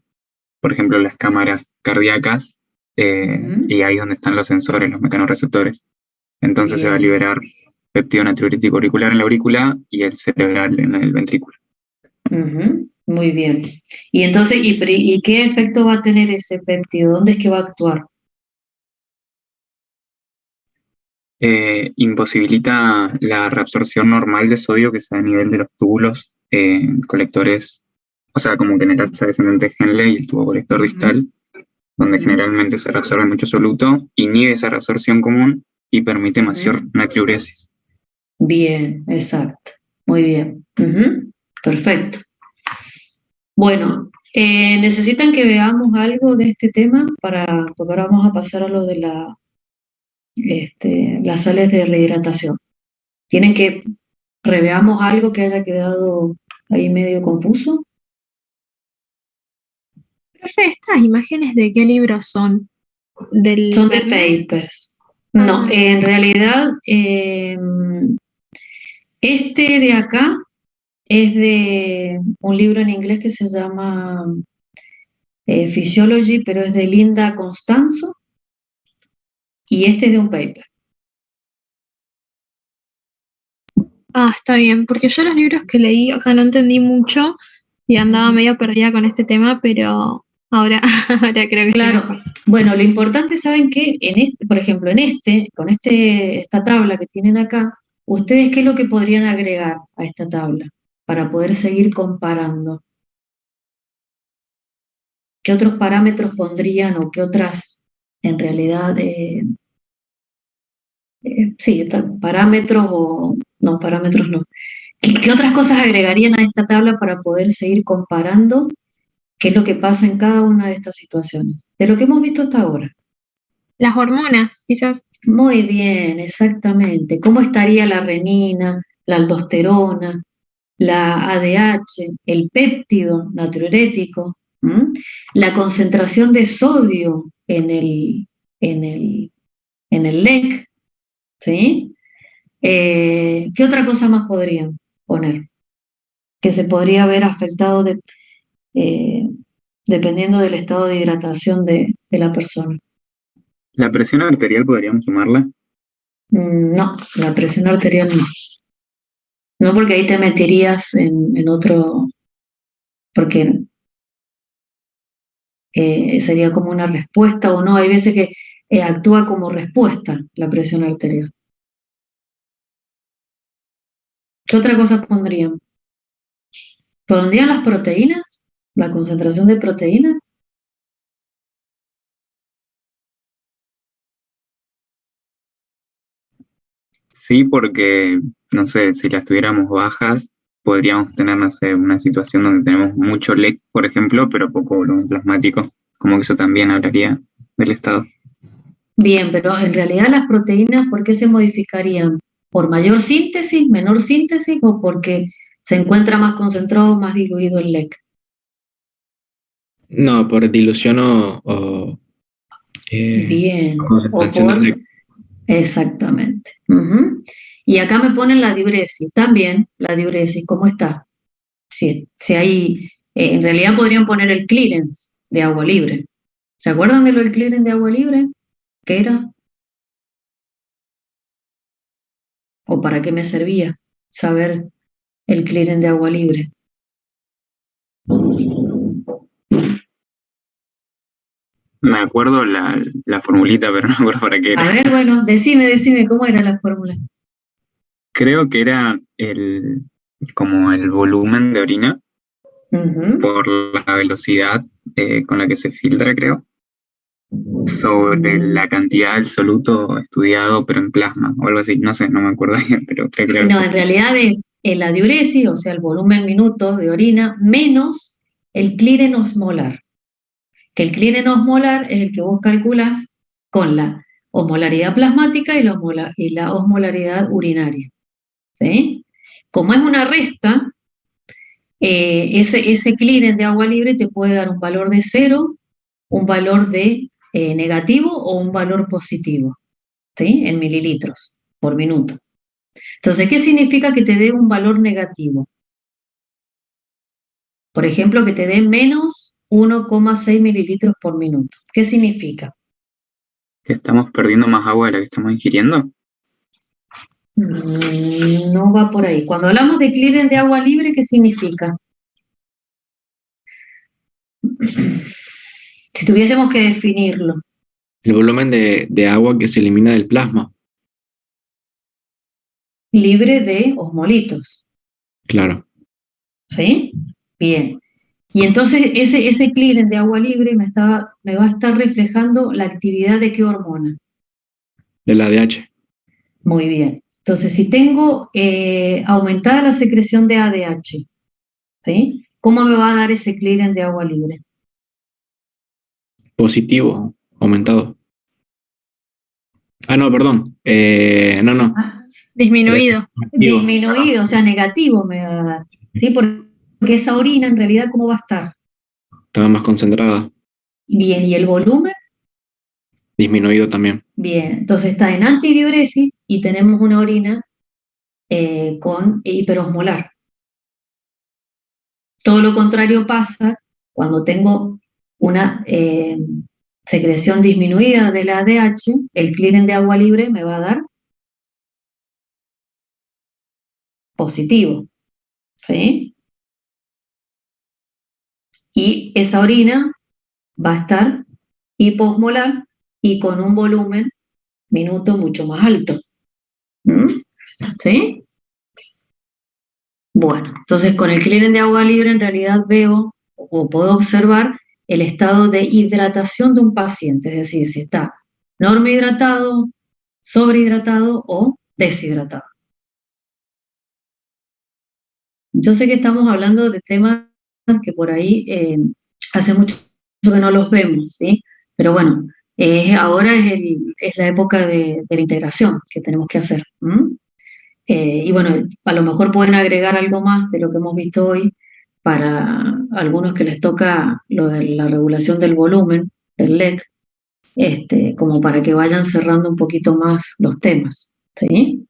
por ejemplo, las cámaras cardíacas, y ahí es donde están los sensores, los mecanorreceptores. Entonces se va a Bien. liberar péptido natriurético auricular en la aurícula y el cerebral en el ventrículo. Ujú, muy bien. Y entonces, ¿y qué efecto va a tener ese péptido? ¿Dónde es que va a actuar? Imposibilita la reabsorción normal de sodio que se da a nivel de los túbulos colectores, o sea, como que en el alza descendente de Henle y el tubo colector distal, donde generalmente se reabsorbe mucho soluto, inhibe esa reabsorción común y permite mayor natriuresis. Bien, exacto. Muy bien. Perfecto. Bueno, ¿necesitan que veamos algo de este tema? Porque ahora vamos a pasar a lo de las sales de rehidratación. ¿Tienen que reveamos algo que haya quedado ahí medio confuso? Profe, ¿estas imágenes de qué libro son? Son de papers. No, en realidad este de acá es de un libro en inglés que se llama Physiology, pero es de Linda Constanzo, y este es de un paper. Está bien, porque yo los libros que leí, o sea, no entendí mucho y andaba medio perdida con este tema, pero ahora creo que Claro, bueno, lo importante, ¿saben qué? Por ejemplo, con esta tabla que tienen acá, ¿ustedes qué es lo que podrían agregar a esta tabla para poder seguir comparando? ¿Qué otros parámetros pondrían o qué otras, en realidad, sí, parámetros o, no, parámetros no. ¿Qué otras cosas agregarían a esta tabla para poder seguir comparando qué es lo que pasa en cada una de estas situaciones? De lo que hemos visto hasta ahora. las hormonas, quizás. Muy bien, exactamente. ¿Cómo estaría la renina, la aldosterona, la ADH, el péptido natriurético, la concentración de sodio en el LEC, ¿sí? ¿Qué otra cosa más podrían poner? Que se podría ver afectado eh, dependiendo del estado de hidratación de la persona. La presión arterial podríamos sumarla. No, la presión arterial no. No, porque ahí te meterías en otro, porque sería como una respuesta o no. Hay veces que actúa como respuesta la presión arterial. ¿Qué otra cosa pondrían? ¿Pondrían las proteínas? ¿La concentración de proteínas? Sí, porque, no sé, si las tuviéramos bajas, podríamos tener, no sé, una situación donde tenemos mucho LEC, por ejemplo, pero poco volumen plasmático. Como que eso también hablaría del estado. Bien, pero en realidad las proteínas, ¿por qué se modificarían? ¿Por mayor síntesis, menor síntesis o porque se encuentra más concentrado, más diluido el LEC? No, por dilución o Bien, o concentración por... de... Exactamente. Ujú. Y acá me ponen la diuresis, también la diuresis, ¿cómo está? Si hay, en realidad podrían poner el clearance de agua libre. ¿Se acuerdan de lo del clearance de agua libre? ¿Qué era? ¿O para qué me servía saber el clearance de agua libre? Me acuerdo la formulita, pero no me acuerdo para qué A era. ver, bueno, decime cómo era la fórmula. Creo que era como el volumen de orina Ujú. por la velocidad con la que se filtra, creo, sobre la cantidad del soluto estudiado, pero en plasma, o algo así. No sé, no me acuerdo bien, pero creo que era algo No, así. en realidad es la diuresis, o sea, el volumen minuto de orina, menos el clearance osmolar. Que el clearance osmolar es el que vos calculás con la osmolaridad plasmática y la osmolaridad urinaria. ¿Sí? Como es una resta, ese clearance de agua libre te puede dar un valor de cero, un valor de negativo o un valor positivo, ¿sí? En mililitros por minuto. Entonces, ¿qué significa que te dé un valor negativo? Por ejemplo, que te dé menos 1,6 mililitros por minuto. ¿Qué significa? ¿Que estamos perdiendo más agua de la que estamos ingiriendo? No va por ahí. Cuando hablamos de clearance de agua libre, ¿qué significa? Si tuviésemos que definirlo. El volumen de agua que se elimina del plasma, Libre de osmolitos, claro. ¿sí? Bien. Y entonces ese clearance de agua libre me va a estar reflejando la actividad de qué hormona. Del ADH. Muy bien. Entonces, si tengo aumentada la secreción de ADH, ¿sí? ¿Cómo me va a dar ese clearance de agua libre? Positivo, aumentado. Ah, no, perdón. No. Disminuido. Negativo. Disminuido, o sea, negativo me va a dar, ¿sí? Porque esa orina en realidad, ¿cómo va a estar? Estaba más concentrada. Bien, ¿y el volumen? Disminuido también. Bien, entonces está en antidiuresis y tenemos una orina con hiperosmolar. Todo lo contrario pasa cuando tengo una secreción disminuida del ADH, el clearance de agua libre me va a dar positivo, ¿sí? Y esa orina va a estar hiposmolar y con un volumen minuto mucho más alto. ¿Mm? ¿Sí? Bueno, entonces con el clearance de agua libre en realidad veo o puedo observar el estado de hidratación de un paciente, es decir, si está normhidratado, sobrehidratado o deshidratado. Yo sé que estamos hablando de temas que por ahí hace mucho que no los vemos, ¿sí? Pero bueno, ahora es la época de la integración que tenemos que hacer. ¿M? Y bueno, a lo mejor pueden agregar algo más de lo que hemos visto hoy para algunos que les toca lo de la regulación del volumen del LEC, como para que vayan cerrando un poquito más los temas, ¿sí?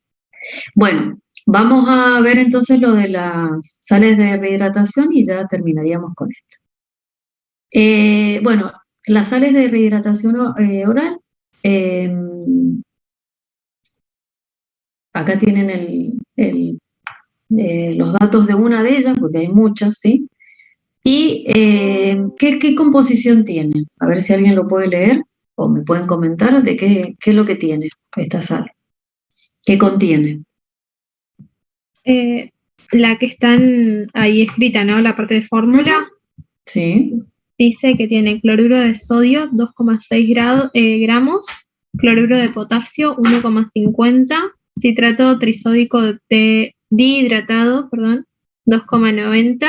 Bueno, vamos a ver entonces lo de las sales de rehidratación y ya terminaríamos con esto. Bueno, las sales de rehidratación oral, eh, acá tienen los datos de una de ellas, porque hay muchas, ¿sí? Y ¿qué composición tiene? A ver si alguien lo puede leer o me pueden comentar de qué es lo que tiene esta sal. ¿Qué contiene? La que están ahí escrita, ¿no? La parte de fórmula, Sí. dice que tiene cloruro de sodio 2,6 gramos, cloruro de potasio 1,50, citrato trisódico dihidratado, perdón, 2,90,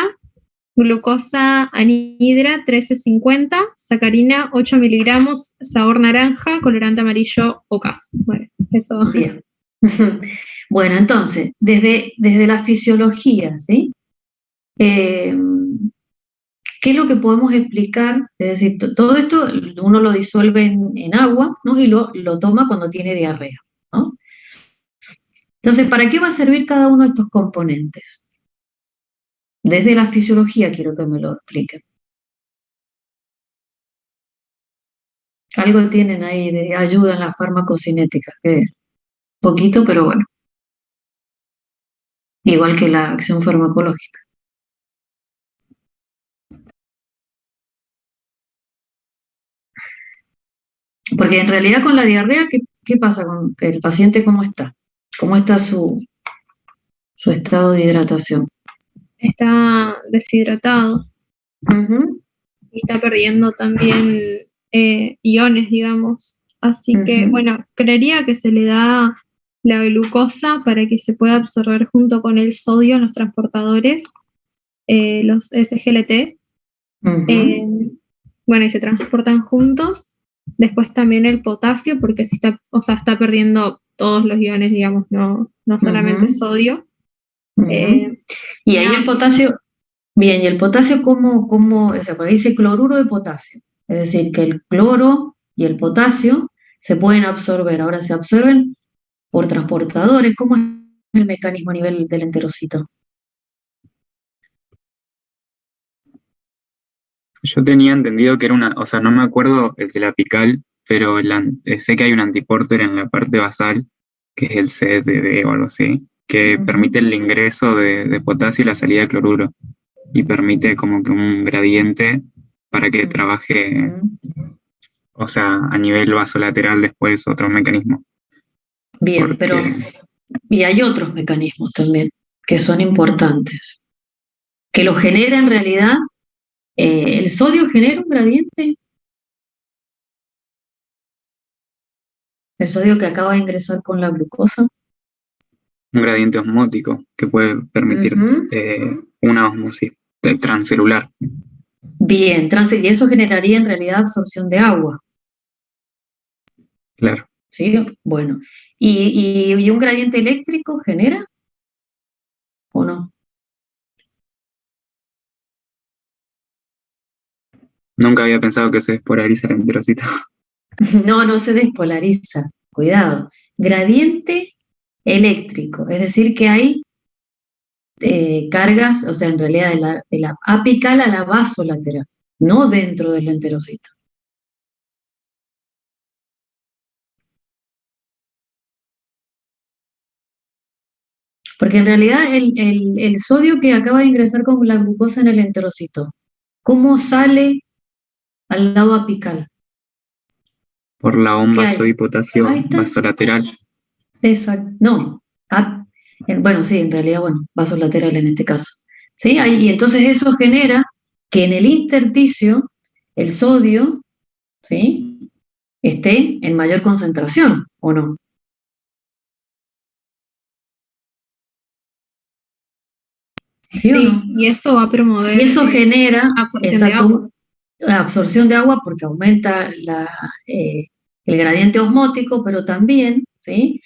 glucosa anhidra 13,50, sacarina 8 miligramos, sabor naranja, colorante amarillo ocas. Bueno, eso. Bien. Bueno, entonces, desde la fisiología, ¿sí? ¿Qué es lo que podemos explicar? Es decir, todo esto uno lo disuelve en agua, ¿no? Y lo toma cuando tiene diarrea, ¿no? Entonces, ¿para qué va a servir cada uno de estos componentes? Desde la fisiología quiero que me lo expliquen. Algo tienen ahí de ayuda en la farmacocinética, que poquito, pero bueno, igual que la acción farmacológica. Porque en realidad con la diarrea, ¿qué pasa con el paciente? ¿Cómo está? ¿Cómo está su estado de hidratación? Está deshidratado Ujú, y está perdiendo también iones, digamos. Así que, ujú, bueno, creería que se le da la glucosa para que se pueda absorber junto con el sodio en los transportadores, los SGLT. ujú, Bueno, y se transportan juntos. Después también el potasio, porque se está, o sea, está perdiendo todos los iones, digamos, no solamente ujú, sodio. ujú. Y ahí el Nada, potasio, bien, ¿y el potasio o sea, porque dice cloruro de potasio? Es decir, que el cloro y el potasio se pueden absorber. Ahora se absorben por transportadores. ¿Cómo es el mecanismo a nivel del enterocito? Yo tenía entendido que era o sea, no me acuerdo el de la apical, pero sé que hay un antiporter en la parte basal, que es el CTD o algo así, que Ujú, permite el ingreso de potasio y la salida de cloruro, y permite como que un gradiente para que trabaje, ujú. o sea, a nivel vasolateral después otro mecanismo, Bien, pero porque, y hay otros mecanismos también que son importantes, que lo genera en realidad, el sodio genera un gradiente, el sodio que acaba de ingresar con la glucosa. un gradiente osmótico que puede permitir Ujú. una osmosis transcelular. Bien, y eso generaría en realidad absorción de agua, Claro. ¿sí? Bueno, ¿y un gradiente eléctrico genera o no? Nunca había pensado que se despolariza el enterocito. No, no se despolariza, cuidado. Gradiente eléctrico, es decir, que hay cargas, o sea, en realidad de la apical a la vasolateral, no dentro del enterocito. Porque en realidad el sodio que acaba de ingresar con la glucosa en el enterocito, ¿cómo sale al lado apical? Por la ¿Qué bomba hay? soy potasio Ahí está. vasolateral. Exacto. No. Bueno, sí, en realidad, bueno, vasolateral en este caso. ¿Sí? Y entonces eso genera que en el intersticio el sodio, ¿sí? Esté en mayor concentración, ¿o no? ¿Sí o sí, no? y eso va a Y promover eso genera, absorción de agua. exacto, la absorción de agua porque aumenta el gradiente osmótico, pero también, ¿sí?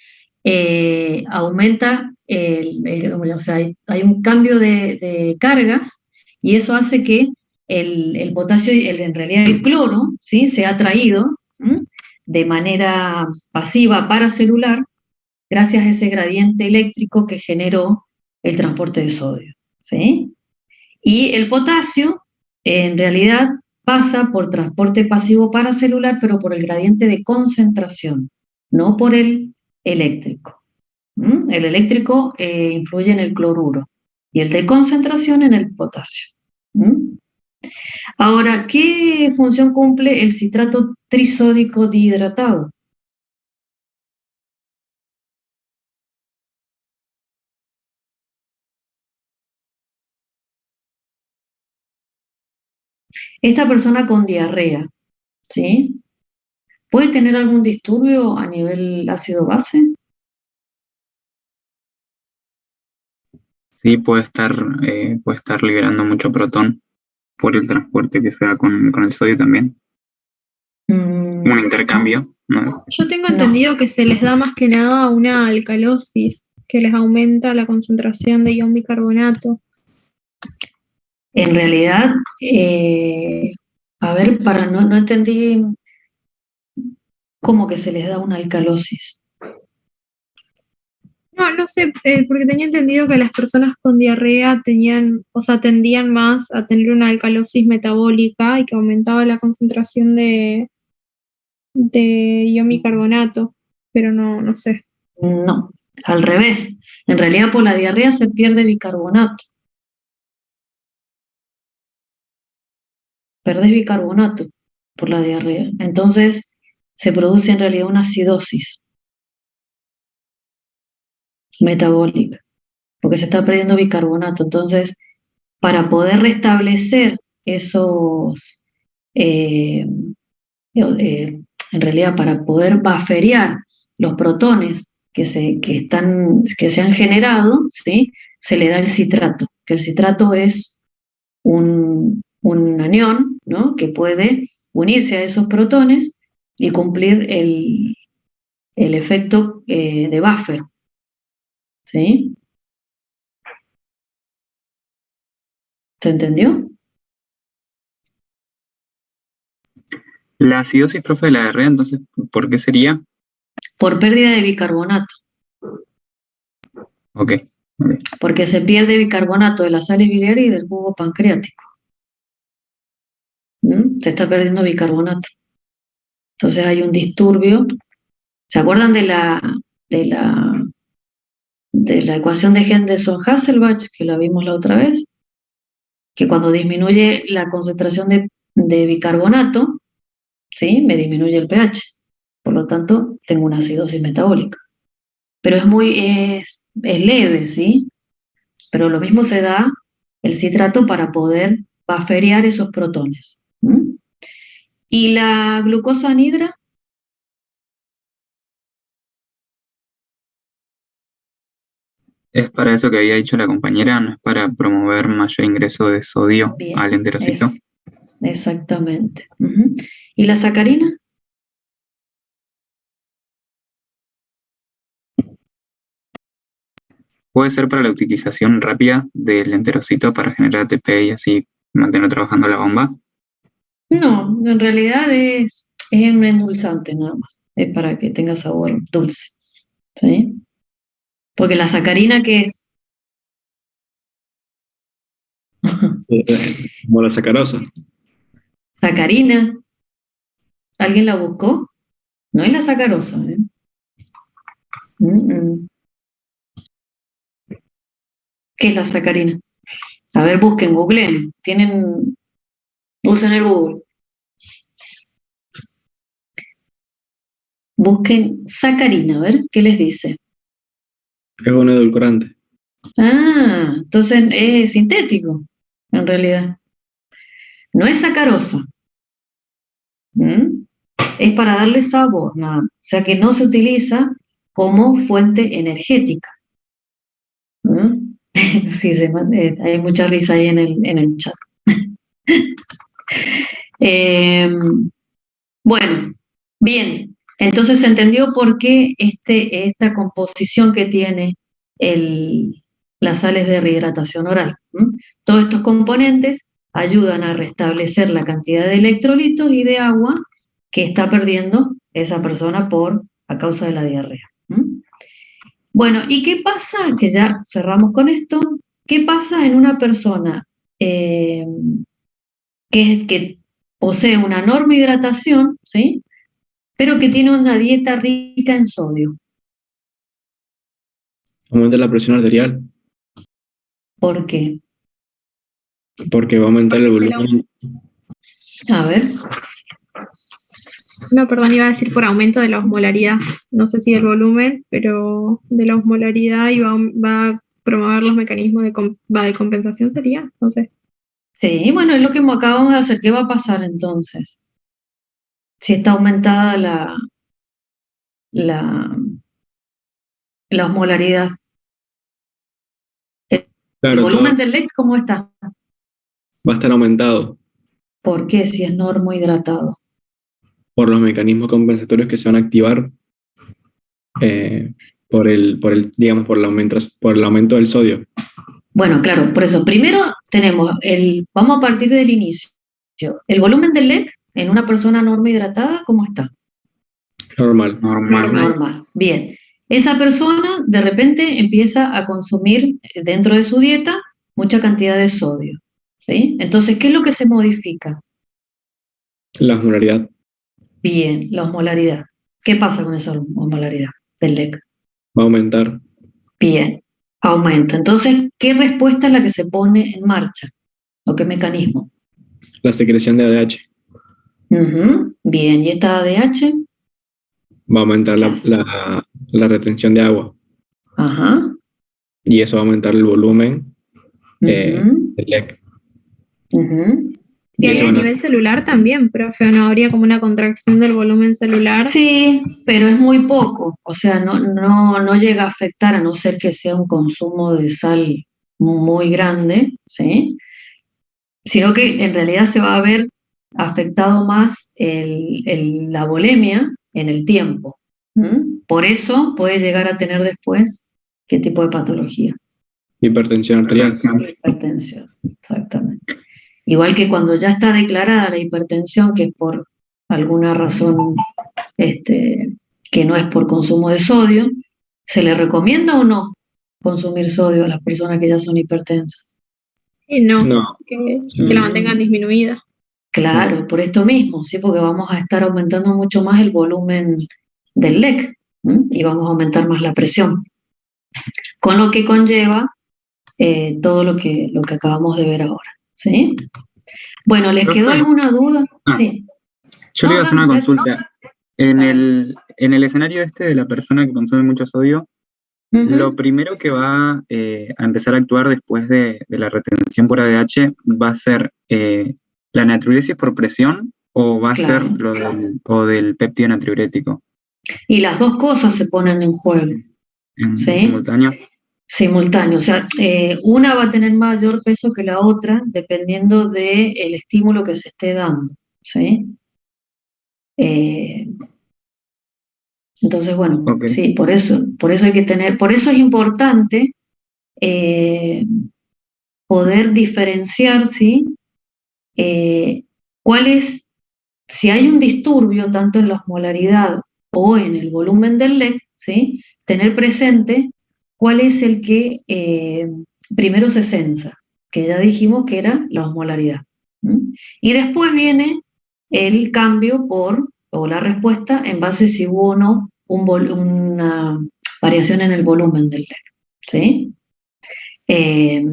Aumenta, o sea, hay un cambio de cargas y eso hace que el potasio, en realidad el cloro, ¿sí? Sea atraído, ¿m? De manera pasiva paracelular gracias a ese gradiente eléctrico que generó el transporte de sodio, ¿sí? Y el potasio, en realidad, pasa por transporte pasivo paracelular, pero por el gradiente de concentración, no por el eléctrico. El eléctrico influye en el cloruro y el de concentración en el potasio. Ahora, ¿qué función cumple el citrato trisódico dihidratado? Esta persona con diarrea, ¿sí? ¿Puede tener algún disturbio a nivel ácido-base? Sí, puede estar liberando mucho protón por el transporte que se da con el sodio también. Mm, Un intercambio, ¿no? Yo tengo No. entendido que se les da más que nada una alcalosis, que les aumenta la concentración de ion bicarbonato. En realidad, a ver, no entendí cómo que se les da una alcalosis. No sé, porque tenía entendido que las personas con diarrea tendían más a tener una alcalosis metabólica y que aumentaba la concentración de ion bicarbonato, pero no sé. No, al revés. En realidad, por la diarrea se pierde bicarbonato. Perdés bicarbonato por la diarrea. Entonces, se produce en realidad una acidosis metabólica, porque se está perdiendo bicarbonato. Entonces, para poder restablecer esos, eh, en realidad para poder bufferear los protones que se han generado, ¿sí? Se le da el citrato, que el citrato es un anión, ¿no? Que puede unirse a esos protones y cumplir el efecto de buffer, ¿sí? ¿Se entendió? La acidosis, profe, de la diarrea, entonces, ¿por qué sería? Por pérdida de bicarbonato, Ok, ok. porque se pierde bicarbonato de las sales biliares y del jugo pancreático. Se está perdiendo bicarbonato. Entonces hay un disturbio. ¿Se acuerdan de la, de la ecuación de Henderson-Hasselbalch que la vimos la otra vez? Que cuando disminuye la concentración de bicarbonato, ¿sí? Me disminuye el pH. Por lo tanto, tengo una acidosis metabólica. Pero es leve, ¿sí? Pero lo mismo se da el citrato para poder bufferear esos protones. ¿Y la glucosa anhidra? Es para eso que había dicho la compañera, no es para promover mayor ingreso de sodio Bien, al enterocito. exactamente. ¿Y la sacarina? Puede ser para la utilización rápida del enterocito para generar ATP y así mantener trabajando la bomba. No, en realidad es un endulzante nada más. Es para que tenga sabor dulce. ¿Sí? Porque la sacarina, ¿qué es? Como la sacarosa. Sacarina. ¿Alguien la buscó? No es la sacarosa, ¿eh? Mm, mm. ¿Qué es la sacarina? A ver, busquen, googleen. Usen el Google. Busquen sacarina, a ver, ¿qué les dice? Es un edulcorante. Ah, entonces es sintético, en realidad. No es sacarosa. ¿Mm? Es para darle sabor, nada más. O sea que no se utiliza como fuente energética. ¿Mm? Sí, hay mucha risa ahí en el chat. Bueno, bien. Entonces se entendió por qué esta composición que tiene las sales de rehidratación oral. Todos estos componentes ayudan a restablecer la cantidad de electrolitos y de agua que está perdiendo esa persona a causa de la diarrea. Bueno, ¿y qué pasa? Que ya cerramos con esto. ¿Qué pasa en una persona eh, que posee una enorme hidratación, ¿sí? Pero que tiene una dieta rica en sodio? Aumenta la presión arterial ¿Por qué? porque va a aumentar el Porque se la- volumen. A ver, No, perdón, iba a decir por aumento de la osmolaridad. No sé si del volumen, pero de la osmolaridad y va a promover los mecanismos de compensación, sería, no sé. sí, bueno, es lo que acabamos de hacer. ¿Qué va a pasar entonces? Si está aumentada la, la osmolaridad. ¿El Claro, todo volumen del LEC cómo está? va a estar aumentado ¿Por qué si es normohidratado? por los mecanismos compensatorios que se van a activar digamos, por el aumento del sodio. Bueno, claro, por eso, primero tenemos vamos a partir del inicio. El volumen del LEC en una persona normohidratada, ¿cómo está? Normal. Normal. Normal. Bien. Esa persona de repente empieza a consumir dentro de su dieta mucha cantidad de sodio. ¿Sí? Entonces, ¿qué es lo que se modifica? La osmolaridad Bien, la osmolaridad. ¿Qué pasa con esa osmolaridad del LEC? va a aumentar. Bien, aumenta. Entonces, ¿qué respuesta es la que se pone en marcha? ¿O qué mecanismo? La secreción de ADH Ujú, bien, ¿y esta ADH? va a aumentar ¿Qué hace? la retención de agua Ajá. y eso va a aumentar el volumen Ujú, del LEC. ujú. Y Y ahí eso a van a, nivel celular también, profe, ¿no habría como una contracción del volumen celular? Sí, pero es muy poco. O sea, no llega a afectar a no ser que sea un consumo de sal muy grande, ¿sí? Sino que en realidad se va a ver afectado más la bulimia en el tiempo. ¿M? Por eso puede llegar a tener después qué tipo de patología. hipertensión arterial. Hipertensión, exactamente. Igual que cuando ya está declarada la hipertensión, que es por alguna razón que no es por consumo de sodio, ¿se le recomienda o no consumir sodio a las personas que ya son hipertensas? No, No, que la mantengan disminuida. Claro, por esto mismo, sí, porque vamos a estar aumentando mucho más el volumen del LEC, ¿m? Y vamos a aumentar más la presión, con lo que conlleva todo lo que acabamos de ver ahora, ¿sí? Bueno, ¿les quedó Profe, alguna duda? ah, Sí. yo le No, iba a hacer una dale, dale. consulta. En Dale. el escenario este de la persona que consume mucho sodio, lo Ujú. primero que va a empezar a actuar después de la retención por ADH va a ser la natriuresis por presión o va a ser Claro. o del péptido natriurético Y las dos cosas se ponen en juego, en ¿sí? simultáneo. Simultáneo. O sea, una va a tener mayor peso que la otra dependiendo del estímulo que se esté dando, ¿sí? Eh, entonces, bueno, Ok. sí, por eso hay que tener, por eso es importante eh, poder diferenciar, ¿sí? Eh, cuál es, si hay un disturbio tanto en la osmolaridad o en el volumen del LEC, ¿sí? Tener presente cuál es el que primero se censa, que ya dijimos que era la osmolaridad. ¿M? Y después viene el cambio o la respuesta en base si hubo o no una variación en el volumen del LEC, ¿sí? Eh,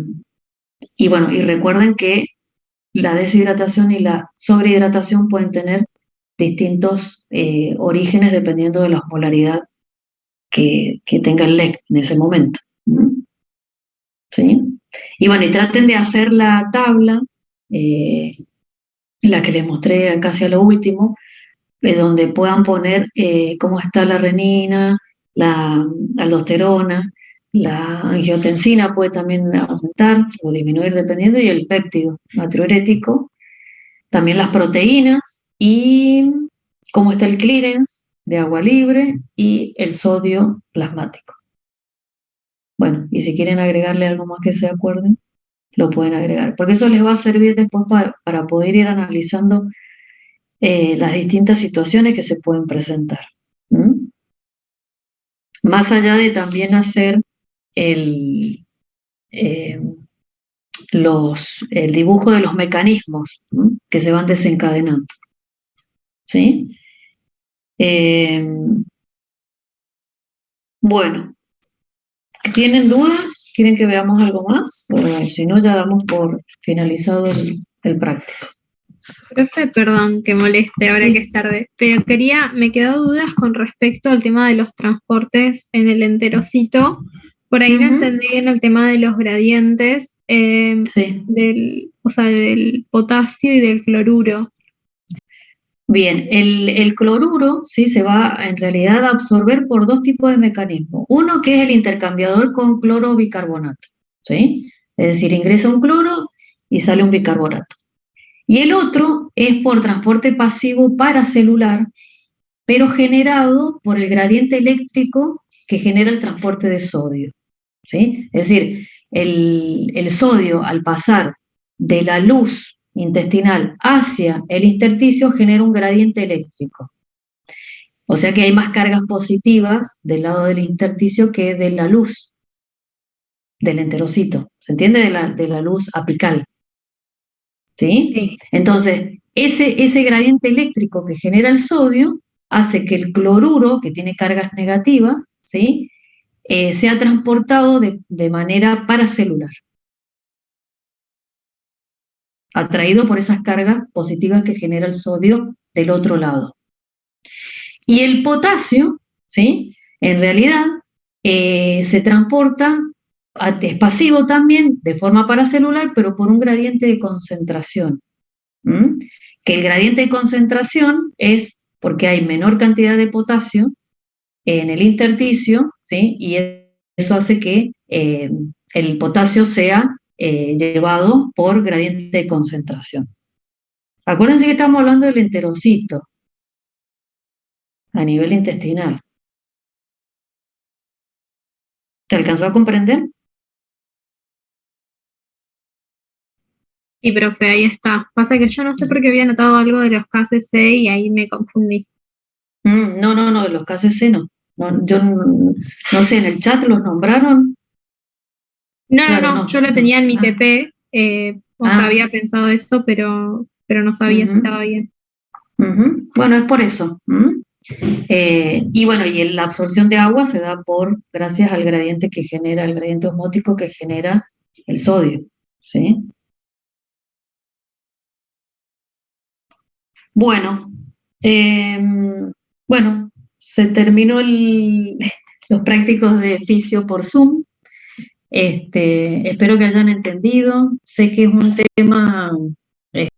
y bueno, y recuerden que la deshidratación y la sobrehidratación pueden tener distintos orígenes dependiendo de la osmolaridad que tenga el LEC en ese momento. ¿Mm? ¿Sí? Y bueno, y traten de hacer la tabla, eh, la que les mostré casi a lo último, donde puedan poner cómo está la renina, la aldosterona, la angiotensina puede también aumentar o disminuir dependiendo, y el péptido natriurético, también las proteínas y cómo está el clearance de agua libre y el sodio plasmático. Bueno, y si quieren agregarle algo más que se acuerden, lo pueden agregar, porque eso les va a servir después para poder ir analizando las distintas situaciones que se pueden presentar. ¿Mm? más allá de también hacer el, eh, el dibujo de los mecanismos, ¿no?, que se van desencadenando. ¿Sí? Bueno, ¿tienen dudas? ¿Quieren que veamos algo más? O si no, ya damos por finalizado el práctico. Profe, perdón que moleste ahora que es tarde, pero me quedó dudas con respecto al tema de los transportes en el enterocito. Por ahí no entendí bien el tema de los gradientes, Sí. del potasio y del cloruro. Bien, el cloruro, ¿sí?, se va en realidad a absorber por dos tipos de mecanismos. Uno que es el intercambiador con cloro bicarbonato, ¿sí? Es decir, ingresa un cloro y sale un bicarbonato. Y el otro es por transporte pasivo paracelular, pero generado por el gradiente eléctrico que genera el transporte de sodio, ¿sí? Es decir, el sodio, al pasar de la luz intestinal hacia el intersticio, genera un gradiente eléctrico. O sea que hay más cargas positivas del lado del intersticio que de la luz del enterocito. ¿Se entiende? De la luz apical. ¿Sí? Sí. Entonces, ese gradiente eléctrico que genera el sodio hace que el cloruro, que tiene cargas negativas, ¿sí?, sea transportado de manera paracelular, atraído por esas cargas positivas que genera el sodio del otro lado. Y el potasio, ¿sí?, en realidad se transporta, es pasivo también, de forma paracelular, pero por un gradiente de concentración. ¿Mm? Que el gradiente de concentración es porque hay menor cantidad de potasio en el intersticio, ¿sí?, y eso hace que el potasio sea llevado por gradiente de concentración. Acuérdense que estamos hablando del enterocito a nivel intestinal. ¿Se alcanzó a comprender? Sí, profe, ahí está. Pasa que yo no sé por qué había notado algo de los KCC y ahí me confundí. No, los KCC no. Yo no sé, ¿en el chat los nombraron? Claro, No, yo lo no. tenía en mi TP, o sea, Ah. había pensado eso, pero no sabía si estaba bien. Bueno, es por eso. Y bueno, y la absorción de agua se da gracias al gradiente que genera, el gradiente osmótico que genera el sodio, ¿sí? Bueno, se terminó los prácticos de fisio por Zoom. Espero que hayan entendido. Sé que es un tema